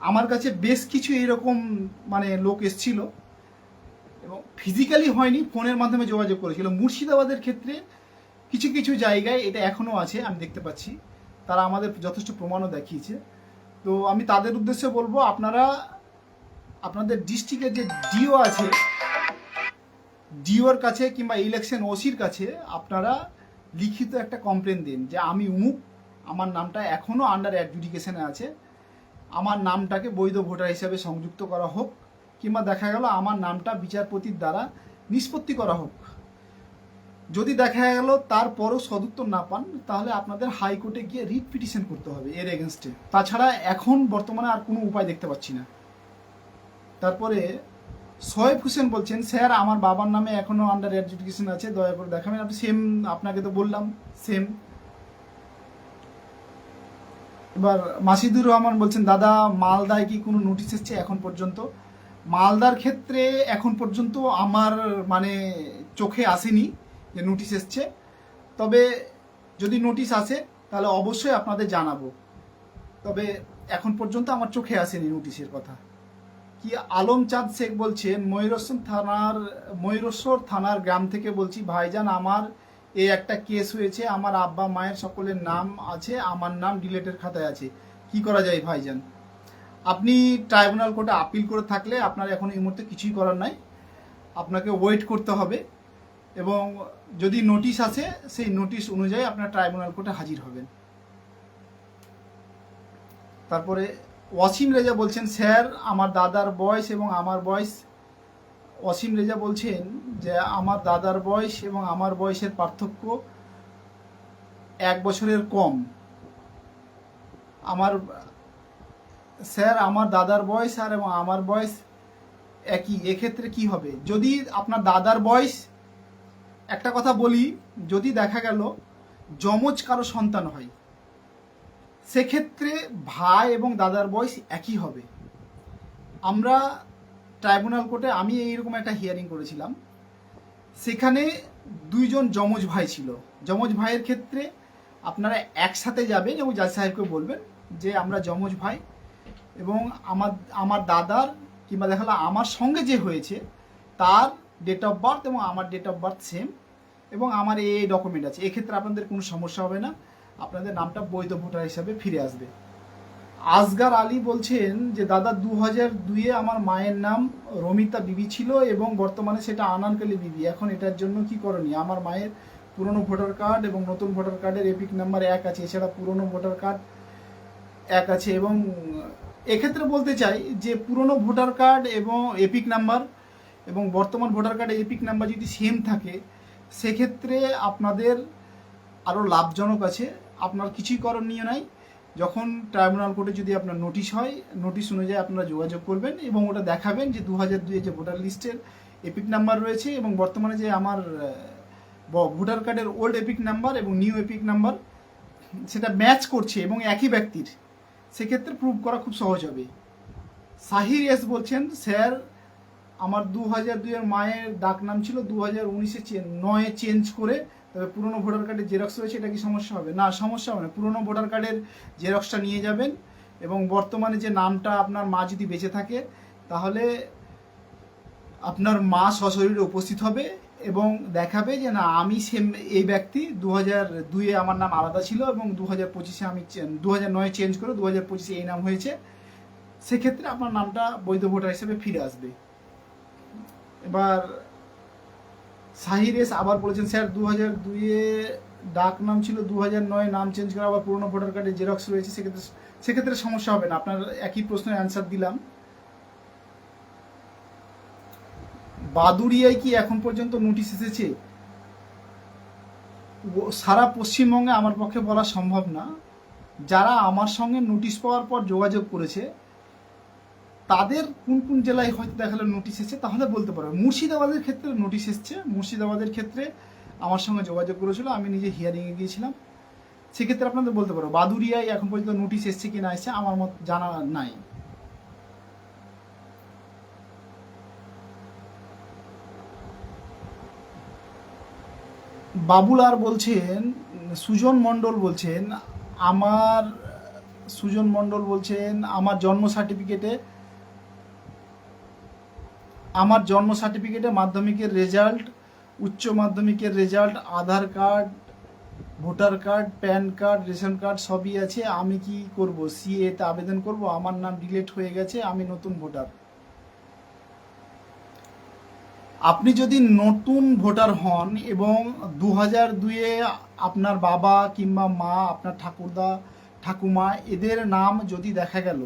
আমার কাছে বেশ কিছু এইরকম মানে লোক এসছিল এবং ফিজিক্যালি হয়নি, ফোনের মাধ্যমে যোগাযোগ করেছিল। মুর্শিদাবাদের ক্ষেত্রে কিছু কিছু জায়গায় এটা এখনও আছে, আমি দেখতে পাচ্ছি, তারা আমাদের যথেষ্ট প্রমাণও দেখিয়েছে। তো আমি তাদের উদ্দেশ্যে বলবো, আপনারা আপনাদের ডিস্ট্রিক্টের যে ডিও আছে, ডিওর কাছে কিংবা ইলেকশন ওসির কাছে আপনারা লিখিত একটা কমপ্লেন দিন যে আমি উমুক, আমার নামটা এখনও আন্ডার অ্যাডজুডিকেশনে আছে, আমার নামটাকে বৈধ ভোটার হিসাবে সংযুক্ত করা হোক, কিংবা দেখা গেল আমার নামটা বিচারপতির দ্বারা নিষ্পত্তি করা হোক। যদি দেখা গেল তারপরও সদুত্তর না পান, তাহলে আপনাদের হাইকোর্টে গিয়ে রিট পিটিশন করতে হবে এর এগেনস্টে। তাছাড়া এখন বর্তমানে আর কোনো উপায় দেখতে পাচ্ছি না। তারপরে সোয়েব হোসেন বলছেন, স্যার আমার বাবার নামে এখনও আন্ডার অ্যাডজুডিকেশন আছে, দয়া করে দেখাবেন। আপনি সেম, আপনাকে তো বললাম সেম। এবার মাসিদুর রহমান বলছেন, দাদা মালদায় কি কোনো নোটিশ এসছে এখন পর্যন্ত? মালদার ক্ষেত্রে এখন পর্যন্ত আমার মানে চোখে আসেনি যে নোটিশ এসছে, তবে যদি নোটিশ আসে তাহলে অবশ্যই আপনাদের জানাবো, তবে এখন পর্যন্ত আমার চোখে আসেনি নোটিশের কথা। কি আলম চাঁদ শেখ বলছেন, ময়ূরেশ্বর থানার গ্রাম থেকে বলছি, ভাইজান আমার এই একটা কেস হয়েছে, আমার আব্বা মায়ের সকলের নাম আছে, আমার নাম ডিলেটের খাতায় আছে, কি করা যায় ভাইজান? আপনি ট্রাইব্যুনাল কোর্টে আপিল করে থাকলে আপনার এখন এই মুহূর্তে কিছুই করার নাই, আপনাকে ওয়েট করতে হবে এবং যদি নোটিশ আসে সেই নোটিশ অনুযায়ী আপনার ট্রাইব্যুনাল কোর্টে হাজির হবেন। তারপরে ওয়াসিম রেজা বলছেন, স্যার আমার দাদার বয়স এবং আমার বয়স, ওয়াসিম রেজা বলছেন যে আমার দাদার বয়স এবং আমার বয়সের পার্থক্য 1 বছরের কম। স্যার আমার দাদার বয়স আর এবং আমার বয়স একই, এক্ষেত্রে কি হবে? যদি আপনার দাদার বয়স, একটা কথা বলি, যদি দেখা গেল যমজ কারো সন্তান হয়, সেক্ষেত্রে ভাই এবং দাদার বয়স একই হবে। আমরা ট্রাইব্যুনাল কোর্টে আমি এইরকম একটা হিয়ারিং করেছিলাম, সেখানে 2 জন যমজ ভাই ছিল। যমজ ভাইয়ের ক্ষেত্রে আপনারা একসাথে যাবেন এবং জাজ সাহেবকে বলবেন যে আমরা যমজ ভাই এবং আমার দাদার কিংবা দেখা গেলো আমার সঙ্গে যে হয়েছে তার ডেট অফ বার্থ এবং আমার ডেট অফ বার্থ সেম এবং আমার এই ডকুমেন্ট আছে, এক্ষেত্রে আপনাদের কোনো সমস্যা হবে না, আপনাদের নামটা বৈধ ভোটার হিসাবে ফিরে আসবে। আসগার আলী বলছেন যে দাদা 2002-এ আমার মায়ের নাম রমিতা বিবি ছিল এবং বর্তমানে সেটা আনারকলি বিবি, এখন এটার জন্য কি করণীয়? আমার মায়ের পুরনো ভোটার কার্ড এবং নতুন ভোটার কার্ডের এপিক নাম্বার 1 আছে, এছাড়া পুরনো ভোটার কার্ড 1 আছে। এবং এক্ষেত্রে বলতে চাই যে পুরনো ভোটার কার্ড এবং এপিক নাম্বার এবং বর্তমান ভোটার কার্ডের এপিক নাম্বার যদি সেম থাকে, সেক্ষেত্রে আপনাদের আরও লাভজনক আছে, আপনার কিছুই করণীয় নাই। যখন ট্রাইব্যুনাল কোর্টে যদি আপনার নোটিশ হয়, নোটিশ অনুযায়ী আপনারা যোগাযোগ করবেন এবং ওটা দেখাবেন যে 2002-এ যে ভোটার লিস্টের এপিক নাম্বার রয়েছে এবং বর্তমানে যে আমার ভোটার কার্ডের ওল্ড এপিক নাম্বার এবং নিউ এপিক নাম্বার সেটা ম্যাচ করছে এবং একই ব্যক্তির, সেক্ষেত্রে প্রুভ করা খুব সহজ হবে। সাহির এস বলছেন, স্যার আমার 2002-এর মায়ের ডাক নাম ছিল, 2019-9-এ চেঞ্জ করে, তবে পুরনো ভোটার কার্ডের জেরক্স রয়েছে, এটা কি সমস্যা হবে? না, সমস্যা হবে না। পুরনো ভোটার কার্ডের জেরক্সটা নিয়ে যাবেন এবং বর্তমানে যে নামটা আপনার মা যদি বেঁচে থাকে, তাহলে আপনার মা সশরীরে উপস্থিত হবে এবং দেখাবে যে না আমি সেম এই ব্যক্তি, 2002-এ আমার নাম আলাদা ছিল এবং 2025-এ আমি 2009-এ চেঞ্জ করে 2025-এ এই নাম হয়েছে, সেক্ষেত্রে আপনার নামটা বৈধ ভোটার হিসেবে ফিরে আসবে। এবার সাহিরেস আবার বলেছেন, স্যার 2002-এ ডাক নাম ছিল, 2009 নাম চেঞ্জ করা, আবার পুরনো ভোটার কার্ডে জেরক্স রয়েছে, সেক্ষেত্রে সমস্যা হবে না। আপনার একই প্রশ্নের অ্যান্সার দিলাম। বাদুড়িয়ায় কি এখন পর্যন্ত নোটিশ এসেছে? সারা পশ্চিমবঙ্গে আমার পক্ষে বলা সম্ভব না। যারা আমার সঙ্গে নোটিশ পাওয়ার পর যোগাযোগ করেছে তাদের কোন কোন জেলায় হয়তো দেখালে নোটিশ এসেছে তাহলে বলতে পারবে। মুর্শিদাবাদের ক্ষেত্রে নোটিশ এসছে, মুর্শিদাবাদের ক্ষেত্রে আমার সঙ্গে যোগাযোগ করেছিল, আমি নিজে হিয়ারিংয়ে গিয়েছিলাম, সেক্ষেত্রে আপনাদের বলতে পারবো। বাদুড়িয়ায় এখন পর্যন্ত নোটিশ এসছে কি না এসছে আমার মত জানা নাই। বাবুল আর বলছেন, সুজন মণ্ডল বলছেন, আমার সুজন মণ্ডল বলছেন আমার জন্ম সার্টিফিকেটে মাধ্যমিকের রেজাল্ট, উচ্চ মাধ্যমিকের result, Aadhaar card, voter card, PAN card, ration card সবই আছে। আমি কি করব? সিএতে আবেদন করব? আমার নাম ডিলিট হয়ে গেছে, আমি নতুন ভোটার। আপনি যদি নতুন ভোটার হন এবং 2002-এ আপনার বাবা কিংবা মা, আপনার ঠাকুরদা ঠাকুমা এদের নাম যদি দেখা গেল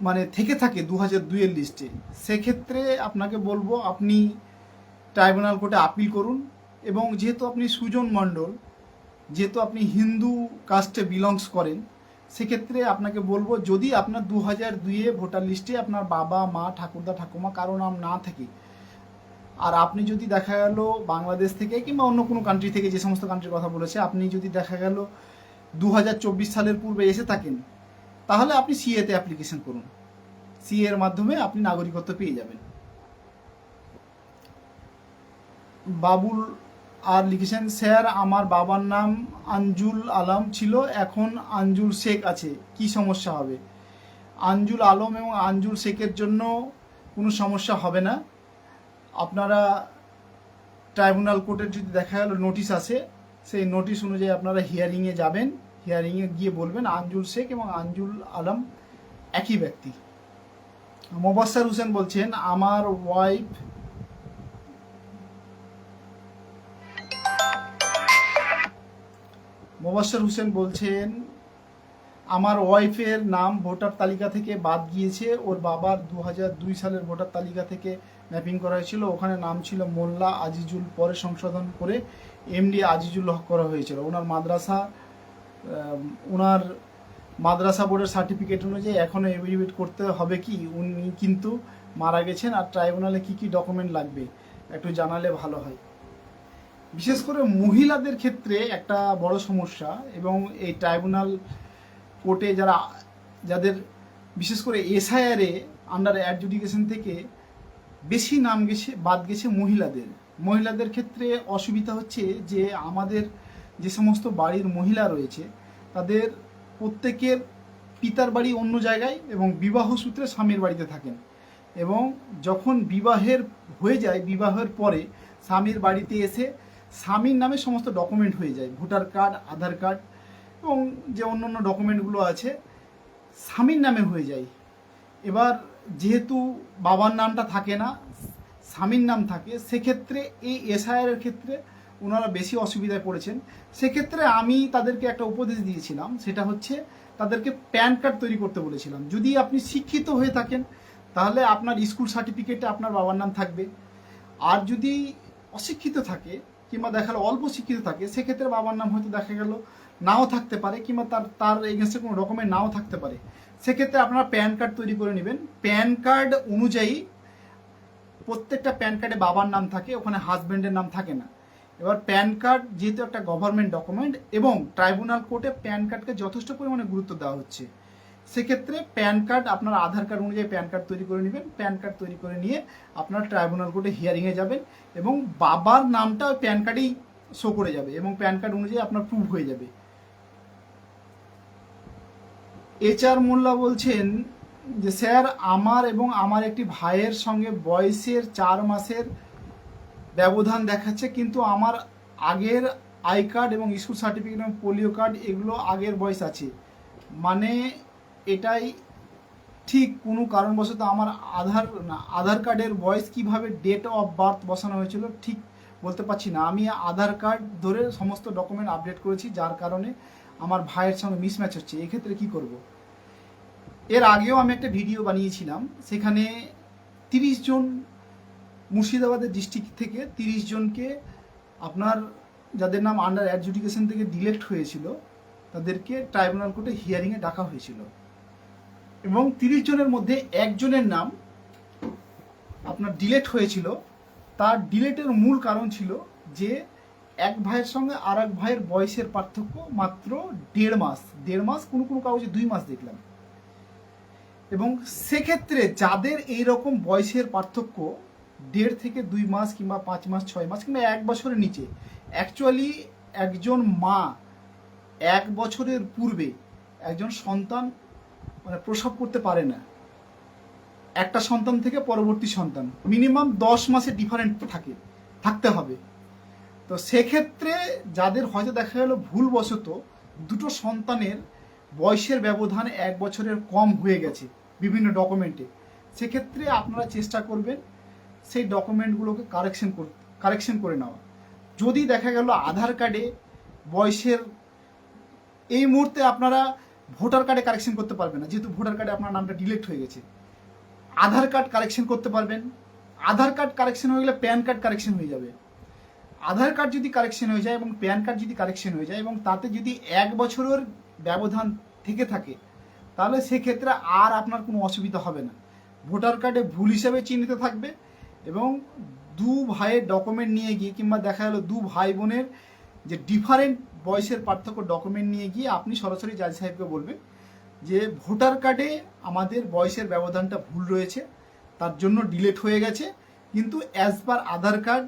মানে থেকে থাকে 2002-এর লিস্টে, সেক্ষেত্রে আপনাকে বলবো আপনি ট্রাইব্যুনাল কোর্টে আপিল করুন। এবং যেহেতু আপনি সুজন মণ্ডল, যেহেতু আপনি হিন্দু কাস্টে বিলংস করেন, সেক্ষেত্রে আপনাকে বলবো যদি আপনার 2002-এ ভোটার লিস্টে আপনার বাবা মা ঠাকুরদা ঠাকুমা কারো নাম না থাকে, আর আপনি যদি দেখা গেল বাংলাদেশ থেকে কিংবা অন্য কোনো কান্ট্রি থেকে, যে সমস্ত কান্ট্রির কথা বলেছে, আপনি যদি দেখা গেল 2024 সালের পূর্বে এসে থাকেন, তাহলে আপনি সিএতে অ্যাপ্লিকেশন করুন। সিএ এর মাধ্যমে আপনি নাগরিকত্ব পেয়ে যাবেন। বাবুল আর লিখেছেন, স্যার আমার বাবার নাম আঞ্জুল আলম ছিল, এখন আঞ্জুল শেখ আছে, কি সমস্যা হবে? আঞ্জুল আলম এবং আঞ্জুল শেখের জন্য কোনো সমস্যা হবে না। আপনারা ট্রাইব্যুনাল কোর্টের যদি দেখা গেল নোটিশ আসে, সেই নোটিশ অনুযায়ী আপনারা হিয়ারিংয়ে যাবেন, হিয়ারিংয়ে গিয়ে বলবেন আঞ্জুল শেখ এবং আঞ্জুল আলম একই ব্যক্তি। মোবাশ্বের হোসেন বলছেন, আমার ওয়াইফ মোবাশ্বের হোসেন বলছেন, আমার ওয়াইফের নাম ভোটার তালিকা থেকে বাদ গিয়েছে, ওর বাবার 2002 সালের ভোটার তালিকা থেকে ম্যাপিং করা হয়েছিল, ওখানে নাম ছিল মোল্লা আজিজুল, পরে সংশোধন করে এমডি আজিজুল হক করা হয়েছিল। ওনার মাদ্রাসা বোর্ডের সার্টিফিকেট অনুযায়ী এখনও এফিডেভিট করতে হবে কি? উনি কিন্তু মারা গেছেন, আর ট্রাইব্যুনালে কি কি ডকুমেন্ট লাগবে একটু জানালে ভালো হয়। বিশেষ করে মহিলাদের ক্ষেত্রে একটা বড় সমস্যা, এবং এই ট্রাইব্যুনাল কোর্টে যাদের বিশেষ করে এসআইআরে আন্ডার অ্যাডজুডিকেশন থেকে বেশি নাম বাদ গেছে মহিলাদের ক্ষেত্রে অসুবিধা হচ্ছে যে আমাদের যে সমস্ত বাড়ির মহিলা রয়েছে তাদের প্রত্যেকের পিতার বাড়ি অন্য জায়গায় এবং বিবাহ সূত্রে স্বামীর বাড়িতে থাকেন, এবং যখন বিবাহের পরে স্বামীর বাড়িতে এসে স্বামীর নামে সমস্ত ডকুমেন্ট হয়ে যায়, ভোটার কার্ড, আধার কার্ড এবং যে অন্যান্য ডকুমেন্টগুলো আছে স্বামীর নামে হয়ে যায়। এবার যেহেতু বাবার নামটা থাকে না, স্বামীর নাম থাকে, সেক্ষেত্রে এই এসআইআর এর ক্ষেত্রে ওনারা বেশি অসুবিধায় পড়েছেন। সেক্ষেত্রে আমি তাদেরকে একটা উপদেশ দিয়েছিলাম, সেটা হচ্ছে তাদেরকে প্যান কার্ড তৈরি করতে বলেছিলাম। যদি আপনি শিক্ষিত হয়ে থাকেন তাহলে আপনার স্কুল সার্টিফিকেটে আপনার বাবার নাম থাকবে, আর যদি অশিক্ষিত থাকে কিংবা দেখা গেলো অল্প শিক্ষিত থাকে, সেক্ষেত্রে বাবার নাম হয়তো দেখা গেল নাও থাকতে পারে, কিংবা তার এগেনস্টে কোনো ডকুমেন্ট নাও থাকতে পারে। সেক্ষেত্রে আপনারা প্যান কার্ড তৈরি করে নেবেন। প্যান কার্ড অনুযায়ী প্রত্যেকটা প্যান কার্ডে বাবার নাম থাকে, ওখানে হাজব্যান্ডের নাম থাকে না। এবার প্যান কার্ড যেহেতু একটা গভর্নমেন্ট ডকুমেন্ট এবং ট্রাইব্যুনাল কোর্টে প্যান কার্ডকে যথেষ্ট পরিমাণে গুরুত্ব দেওয়া হচ্ছে, সেক্ষেত্রে প্যান কার্ড আপনার আধার কার্ড অনুযায়ী প্যান কার্ড তৈরি করে নেবেন। প্যান কার্ড তৈরি করে নিয়ে আপনার ট্রাইব্যুনাল কোর্টে হিয়ারিংয়ে যাবেন এবং বাবার নামটা প্যান কার্ডেই শো করে যাবে এবং প্যান কার্ড অনুযায়ী আপনার প্রুভ হয়ে যাবে। HR মোল্লা বলছেন যে, স্যার আমার এবং আমার একটি ভাইয়ের সঙ্গে বয়সের 4 মাসের ব্যবধান দেখাচ্ছে, কিন্তু আমার আগের আই কার্ড এবং স্কুল সার্টিফিকেট এবং পোলিও কার্ড এগুলো আগের বয়স আছে, মানে এটাই ঠিক কোনো কারণবশত আমার আধার কার্ডের বয়স কিভাবে ডেট অফ বার্থ বসানো হয়েছিল ঠিক বলতে পারছি না। আমি আধার কার্ড ধরে সমস্ত ডকুমেন্ট আপডেট করেছি, যার কারণে আমার ভাইয়ের সঙ্গে মিসম্যাচ হচ্ছে। এক্ষেত্রে কি করব? এর আগেও আমি একটা ভিডিও বানিয়েছিলাম, সেখানে 30 জন মুর্শিদাবাদের ডিস্ট্রিক্ট থেকে 30 জনকে আপনার যাদের নাম আন্ডার অ্যাডজুডিকেশন থেকে ডিলেক্ট হয়েছিল তাদেরকে ট্রাইব্যুনাল কোর্টে হিয়ারিংয়ে ডাকা হয়েছিল, এবং 30 জনের মধ্যে একজনের নাম আপনার ডিলেট হয়েছিল। তার ডিলেটের মূল কারণ ছিল যে এক ভাইয়ের সঙ্গে আর এক ভাইয়ের বয়সের পার্থক্য মাত্র 1.5 মাস, কোনো কোনো কাগজে 2 মাস দেখলাম। এবং সেক্ষেত্রে যাদের এইরকম বয়সের পার্থক্য 1.5 থেকে 2 মাস কিংবা 5 মাস 6 মাস কিংবা 1 বছরের নিচে, অ্যাকচুয়ালি একজন মা 1 বছরের পূর্বে একজন সন্তান মানে প্রসব করতে পারে না। একটা সন্তান থেকে পরবর্তী সন্তান মিনিমাম 10 মাসের ডিফারেন্ট থাকতে হবে। তো সেক্ষেত্রে যাদের হয়তো দেখা গেল ভুলবশত দুটো সন্তানের বয়সের ব্যবধান 1 বছরের কম হয়ে গেছে বিভিন্ন ডকুমেন্টে, সেক্ষেত্রে আপনারা চেষ্টা করবেন সেই ডকুমেন্টগুলোকে কারেকশন করে নেওয়া। যদি দেখা গেল আধার কার্ডে বয়সের, এই মুহূর্তে আপনারা ভোটার কার্ডে কারেকশন করতে পারবেন না, যেহেতু ভোটার কার্ডে আপনার নামটা ডিলিট হয়ে গেছে। আধার কার্ড কারেকশন করতে পারবেন। আধার কার্ড কারেকশন হয়ে গেলে প্যান কার্ড কারেকশন হয়ে যাবে। আধার কার্ড যদি কারেকশন হয়ে যায় এবং প্যান কার্ড যদি কারেকশন হয়ে যায় এবং তাতে যদি 1 বছরের ব্যবধান থেকে থাকে, তাহলে সেক্ষেত্রে আর আপনার কোনো অসুবিধা হবে না। ভোটার কার্ডে ভুল হিসাবে চিহ্নিত থাকবে, এবং 2 ভাইয়ের ডকুমেন্ট নিয়ে গিয়ে কিংবা দেখা গেল 2 ভাই বোনের যে ডিফারেন্ট বয়সের পার্থক্য ডকুমেন্ট নিয়ে গিয়ে আপনি সরাসরি জাজ সাহেবকে বলবেন যে ভোটার কার্ডে আমাদের বয়সের ব্যবধানটা ভুল রয়েছে, তার জন্য ডিলেট হয়ে গেছে, কিন্তু as per Aadhaar card,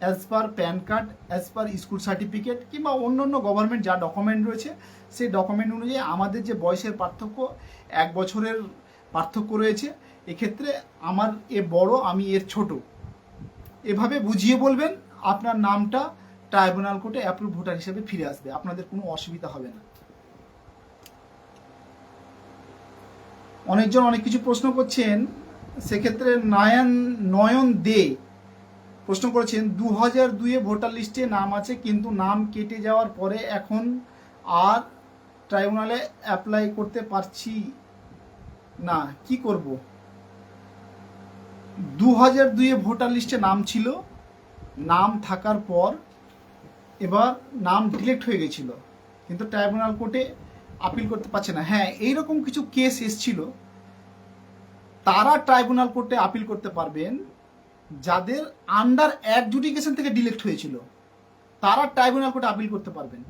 as per PAN card, as per school certificate কিংবা অন্যান্য গভর্নমেন্ট যা ডকুমেন্ট রয়েছে সেই ডকুমেন্ট অনুযায়ী আমাদের যে বয়সের পার্থক্য 1 বছরের পার্থক্য রয়েছে, এক্ষেত্রে আমার এ বড়, আমি এর ছোট, এভাবে বুঝিয়ে বলবেন। আপনার নামটা ট্রাইব্যুনাল কোর্টে অ্যাপ্রুভ ভোটার হিসেবে ফিরে আসবে, আপনাদের কোনো অসুবিধা হবে না। অনেকজন অনেক কিছু প্রশ্ন করছেন, সেক্ষেত্রে নয়ন দে প্রশ্ন করেছেন 2002-এ ভোটার লিস্টে নাম আছে, কিন্তু নাম কেটে যাওয়ার পরে এখন আর ট্রাইব্যুনালে অ্যাপ্লাই করতে পারছি না, কি করব? 2002-এ ভোটার লিস্টে নাম ছিল, নাম থাকার পর এবার নাম ডিলেক্ট হয়ে গেছিল, কিন্তু ট্রাইব্যুনাল কোর্টে আপিল করতে পারছে না। হ্যাঁ, এইরকম কিছু কেস এসছিল, তারা ট্রাইব্যুনাল কোর্টে আপিল করতে পারবেন। যাদের আন্ডার অ্যাডজুডিকেশন থেকে ডিলেক্ট হয়েছিল তারা ট্রাইব্যুনাল কোর্টে আপিল করতে পারবেন।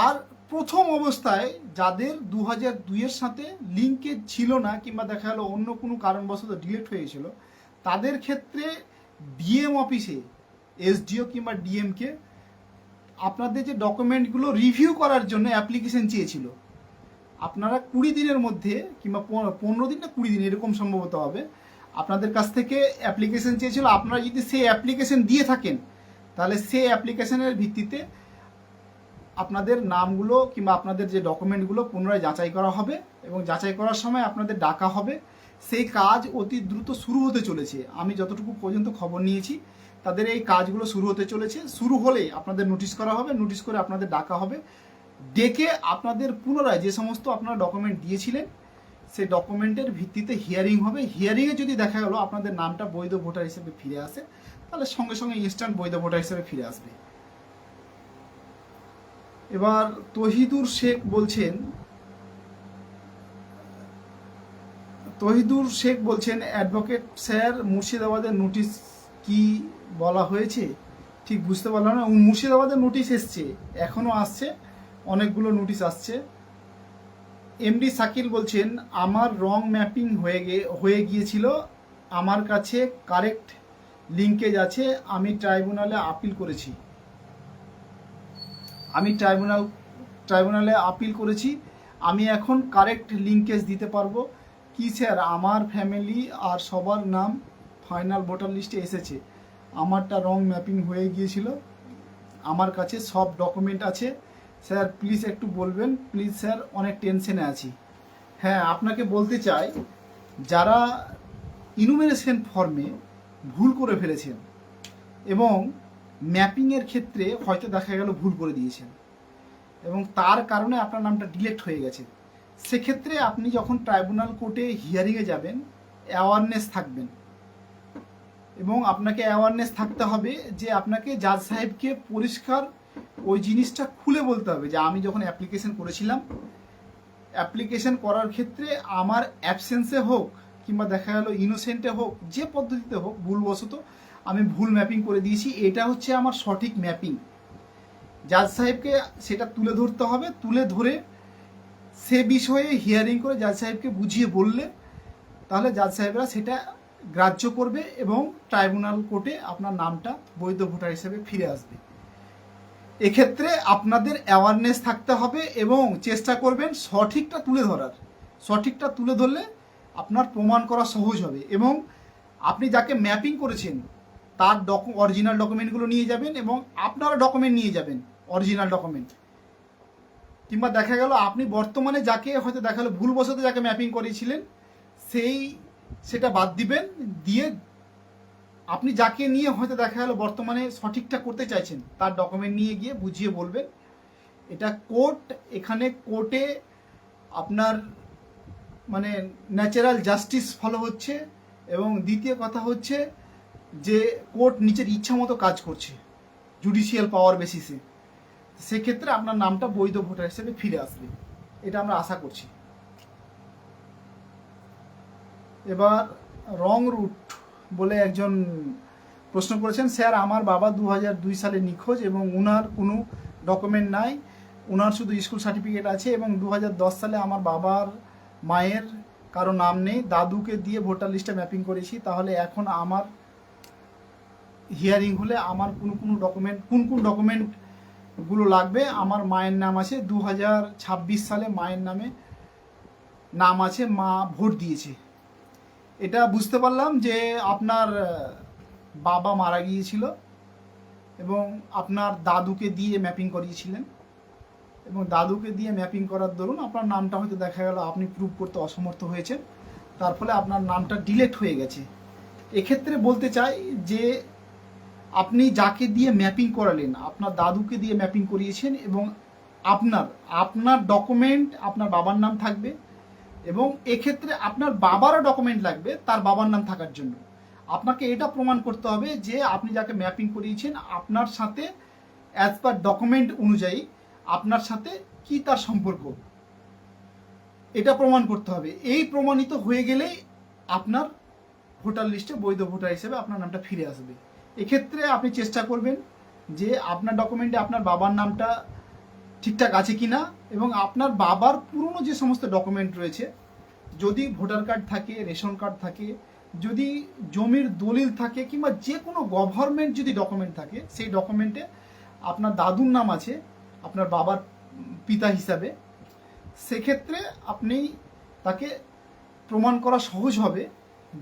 আর প্রথম অবস্থায় যাদের 2002-এর সাথে লিঙ্কেজ ছিল না কিংবা দেখা গেলো অন্য কোনো কারণবশত ডিলেক্ট হয়ে গেছিল, তাদের ক্ষেত্রে ডিএম অফিসে এসডিও কিংবা ডিএমকে আপনাদের যে ডকুমেন্টগুলো রিভিউ করার জন্য অ্যাপ্লিকেশন চেয়েছিল। আপনারা 20 দিনের মধ্যে কিংবা 15 দিন না 20 দিন এরকম সম্ভবত হবে, আপনাদের কাছ থেকে অ্যাপ্লিকেশন চেয়েছিল। আপনারা যদি সেই অ্যাপ্লিকেশন দিয়ে থাকেন তাহলে সেই অ্যাপ্লিকেশনের ভিত্তিতে আপনাদের নামগুলো কিংবা আপনাদের যে ডকুমেন্টগুলো পুনরায় যাচাই করা হবে, এবং যাচাই করার সময় আপনাদের ডাকা হবে। সেই কাজ অতি দ্রুত শুরু হতে চলেছে, আমি যতটুকু পর্যন্ত খবর নিয়েছি তাদের এই কাজগুলো শুরু হতে চলেছে। শুরু হলে আপনাদের নোটিশ করা হবে, নোটিশ করে আপনাদের ডাকা হবে, ডেকে আপনাদের পুনরায় যে সমস্ত আপনারা ডকুমেন্ট দিয়েছিলেন সেই ডকুমেন্টের ভিত্তিতে হিয়ারিং হবে। হিয়ারিংয়ে যদি দেখা গেল আপনাদের নামটা বৈধ ভোটার হিসেবে ফিরে আসে, তাহলে সঙ্গে সঙ্গে ইনস্ট্যান্ট বৈধ ভোটার হিসেবে ফিরে আসবে। এবার তহিদুর শেখ বলছেন অ্যাডভোকেট স্যার, মুর্শিদাবাদের নোটিশ কি বলা হয়েছে ঠিক বুঝতে পারলাম না। মুর্শিদাবাদের নোটিশ এসছে, এখনও আসছে, অনেকগুলো নোটিশ আসছে। এমডি শাকিল বলছেন আমার রং ম্যাপিং হয়ে গিয়েছিল, আমার কাছে কারেক্ট লিঙ্কেজ আছে, আমি ট্রাইব্যুনালে আপিল করেছি। আমি এখন কারেক্ট লিঙ্কেজ দিতে পারবো কি স্যার? আমার ফ্যামিলি আর সবার নাম ফাইনাল ভোটার লিস্টে এসেছে, আমারটা রং ম্যাপিং হয়ে গিয়েছিল, আমার কাছে সব ডকুমেন্ট আছে স্যার, প্লিজ একটু বলবেন প্লিজ স্যার, অনেক টেনশনে আছি। হ্যাঁ, আপনাকে বলতে চাই, যারা ইনুমেরেশন ফর্মে ভুল করে ফেলেছেন এবং ম্যাপিংয়ের ক্ষেত্রে হয়তো দেখা গেল ভুল করে দিয়েছেন এবং তার কারণে আপনার নামটা ডিলেক্ট হয়ে গেছে, সেক্ষেত্রে আপনি যখন ট্রাইব্যুনাল কোর্টে হিয়ারিংয়ে যাবেন অ্যাওয়ারনেস থাকবেন এবং আপনাকে অ্যাওয়ারনেস থাকতে হবে যে আপনাকে জাজ সাহেবকে পরিষ্কার ওই জিনিসটা খুলে বলতে হবে যে আমি যখন অ্যাপ্লিকেশন করেছিলাম, অ্যাপ্লিকেশন করার ক্ষেত্রে আমার অ্যাবসেন্সে হোক কিংবা দেখা গেল ইনোসেন্টে হোক, যে পদ্ধতিতে হোক ভুলবশত আমি ভুল ম্যাপিং করে দিয়েছি, এটা হচ্ছে আমার সঠিক ম্যাপিং। জাজ সাহেবকে সেটা তুলে ধরতে হবে, তুলে ধরে সে বিষয়ে হিয়ারিং করে জাজ সাহেবকে বুঝিয়ে বললে তাহলে জাজ সাহেবরা সেটা গ্রাহ্য করবে এবং ট্রাইব্যুনাল কোর্টে আপনার নামটা বৈধ ভোটার হিসেবে ফিরে আসবে। এক্ষেত্রে আপনাদের অ্যাওয়ারনেস থাকতে হবে এবং চেষ্টা করবেন সঠিকটা তুলে ধরার। সঠিকটা তুলে ধরলে আপনার প্রমাণ করা সহজ হবে এবং আপনি যাকে ম্যাপিং করেছেন তার অরিজিনাল ডকুমেন্টগুলো নিয়ে যাবেন এবং আপনারা ডকুমেন্ট নিয়ে যাবেন, অরিজিনাল ডকুমেন্ট। কিংবা দেখা গেল আপনি বর্তমানে যাকে হয়তো দেখা গেলো ভুলবশত যাকে ম্যাপিং করেছিলেন সেটা বাদ দিবেন, দিয়ে আপনি যাকে নিয়ে হয়তো দেখা গেলো বর্তমানে সঠিকটা করতে চাইছেন তার ডকুমেন্ট নিয়ে গিয়ে বুঝিয়ে বলবেন। এটা কোর্ট, এখানে কোর্টে আপনার মানে ন্যাচারাল জাস্টিস ফলো হচ্ছে এবং দ্বিতীয় কথা হচ্ছে যে কোর্ট নিচের ইচ্ছা মতো কাজ করছে জুডিশিয়াল পাওয়ার বেসিসে, সেক্ষেত্রে আপনার নামটা বৈধ ভোটার হিসেবে ফিরে আসবে, এটা আমরা আশা করছি। এবার রং রুট বলে একজন প্রশ্ন করেছেন, স্যার আমার বাবা 2002 সালে নিখোঁজ এবং উনার কোনো ডকুমেন্ট নাই, উনার শুধু স্কুল সার্টিফিকেট আছে এবং 2010 সালে আমার বাবার মায়ের কারো নাম নেই, দাদুকে দিয়ে ভোটার লিস্টে ম্যাপিং করেছি, তাহলে এখন আমার হিয়ারিং হলে আমার কোন ডকুমেন্টগুলো লাগবে? আমার মায়ের নাম আছে 2026 সালে মায়ের নাম আছে, মা ভোট দিয়েছে। এটা বুঝতে পারলাম যে আপনার বাবা মারা গিয়েছিল এবং আপনার দাদুকে দিয়ে ম্যাপিং করিয়েছিলেন এবং দাদুকে দিয়ে ম্যাপিং করার দরুন আপনার নামটা হয়তো দেখা গেল আপনি প্রুভ করতে অসমর্থ হয়েছেন, তার ফলে আপনার নামটা ডিলেট হয়ে গেছে। এক্ষেত্রে বলতে চাই যে আপনি যাকে দিয়ে ম্যাপিং করালেন, আপনার দাদুকে দিয়ে ম্যাপিং করিয়েছেন এবং আপনার ডকুমেন্ট আপনার বাবার নাম থাকবে এবং এক্ষেত্রে আপনার বাবারও ডকুমেন্ট লাগবে তার বাবার নাম থাকার জন্য। আপনাকে এটা প্রমাণ করতে হবে যে আপনি যাকে ম্যাপিং করিয়েছেন আপনার সাথে অ্যাজ পার ডকুমেন্ট অনুযায়ী আপনার সাথে কি তার সম্পর্ক, এটা প্রমাণ করতে হবে। এই প্রমাণিত হয়ে গেলেই আপনার ভোটার লিস্টে বৈধ ভোটার হিসেবে আপনার নামটা ফিরে আসবে। এক্ষেত্রে আপনি চেষ্টা করবেন যে আপনার ডকুমেন্টে আপনার বাবার নামটা ঠিকঠাক আছে কিনা এবং আপনার বাবার পুরনো যে সমস্ত ডকুমেন্ট রয়েছে, যদি ভোটার কার্ড থাকে, রেশন কার্ড থাকে, যদি জমির দলিল থাকে কিংবা যে কোনো গভর্নমেন্ট যদি ডকুমেন্ট থাকে, সেই ডকুমেন্টে আপনার দাদুর নাম আছে আপনার বাবার পিতা হিসাবে, সেক্ষেত্রে আপনি তাকে প্রমাণ করা সহজ হবে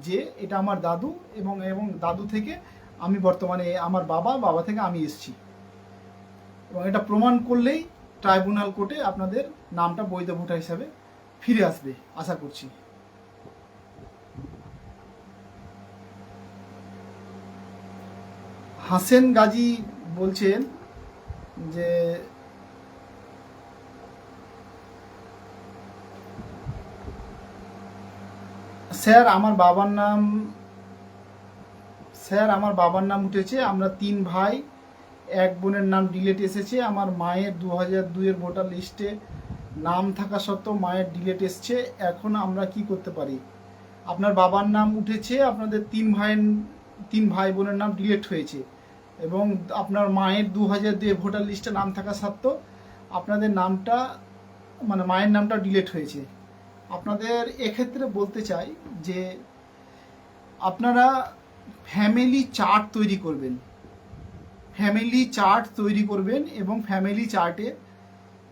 যে এটা আমার দাদু এবং দাদু থেকে আমি বর্তমানে আমার বাবা থেকে আমি এসেছি, এবং এটা প্রমাণ করলেই ট্রাইব্যুনাল কোর্টে আপনাদের নামটা বৈধ ভোটার হিসাবে ফিরে আসবে আশা করছি। হাসেন গাজী বলছেন যে স্যার আমার বাবার নাম উঠেছে, আমরা 3 ভাই, 1 বোনের নাম ডিলেট এসেছে, আমার মায়ের 2002 ভোটার লিস্টে নাম থাকা সত্ত্বেও মায়ের ডিলেট এসছে, এখন আমরা কি করতে পারি? আপনার বাবার নাম উঠেছে, আপনাদের 3 ভাই বোনের নাম ডিলেট হয়েছে এবং আপনার মায়ের 2002 ভোটার লিস্টে নাম থাকা সত্ত্বেও আপনাদের নামটা মানে মায়ের নামটা ডিলেট হয়েছে। আপনাদের এক্ষেত্রে বলতে চাই যে আপনারা ফ্যামিলি চার্ট তৈরি করবেন এবং ফ্যামিলি চার্টে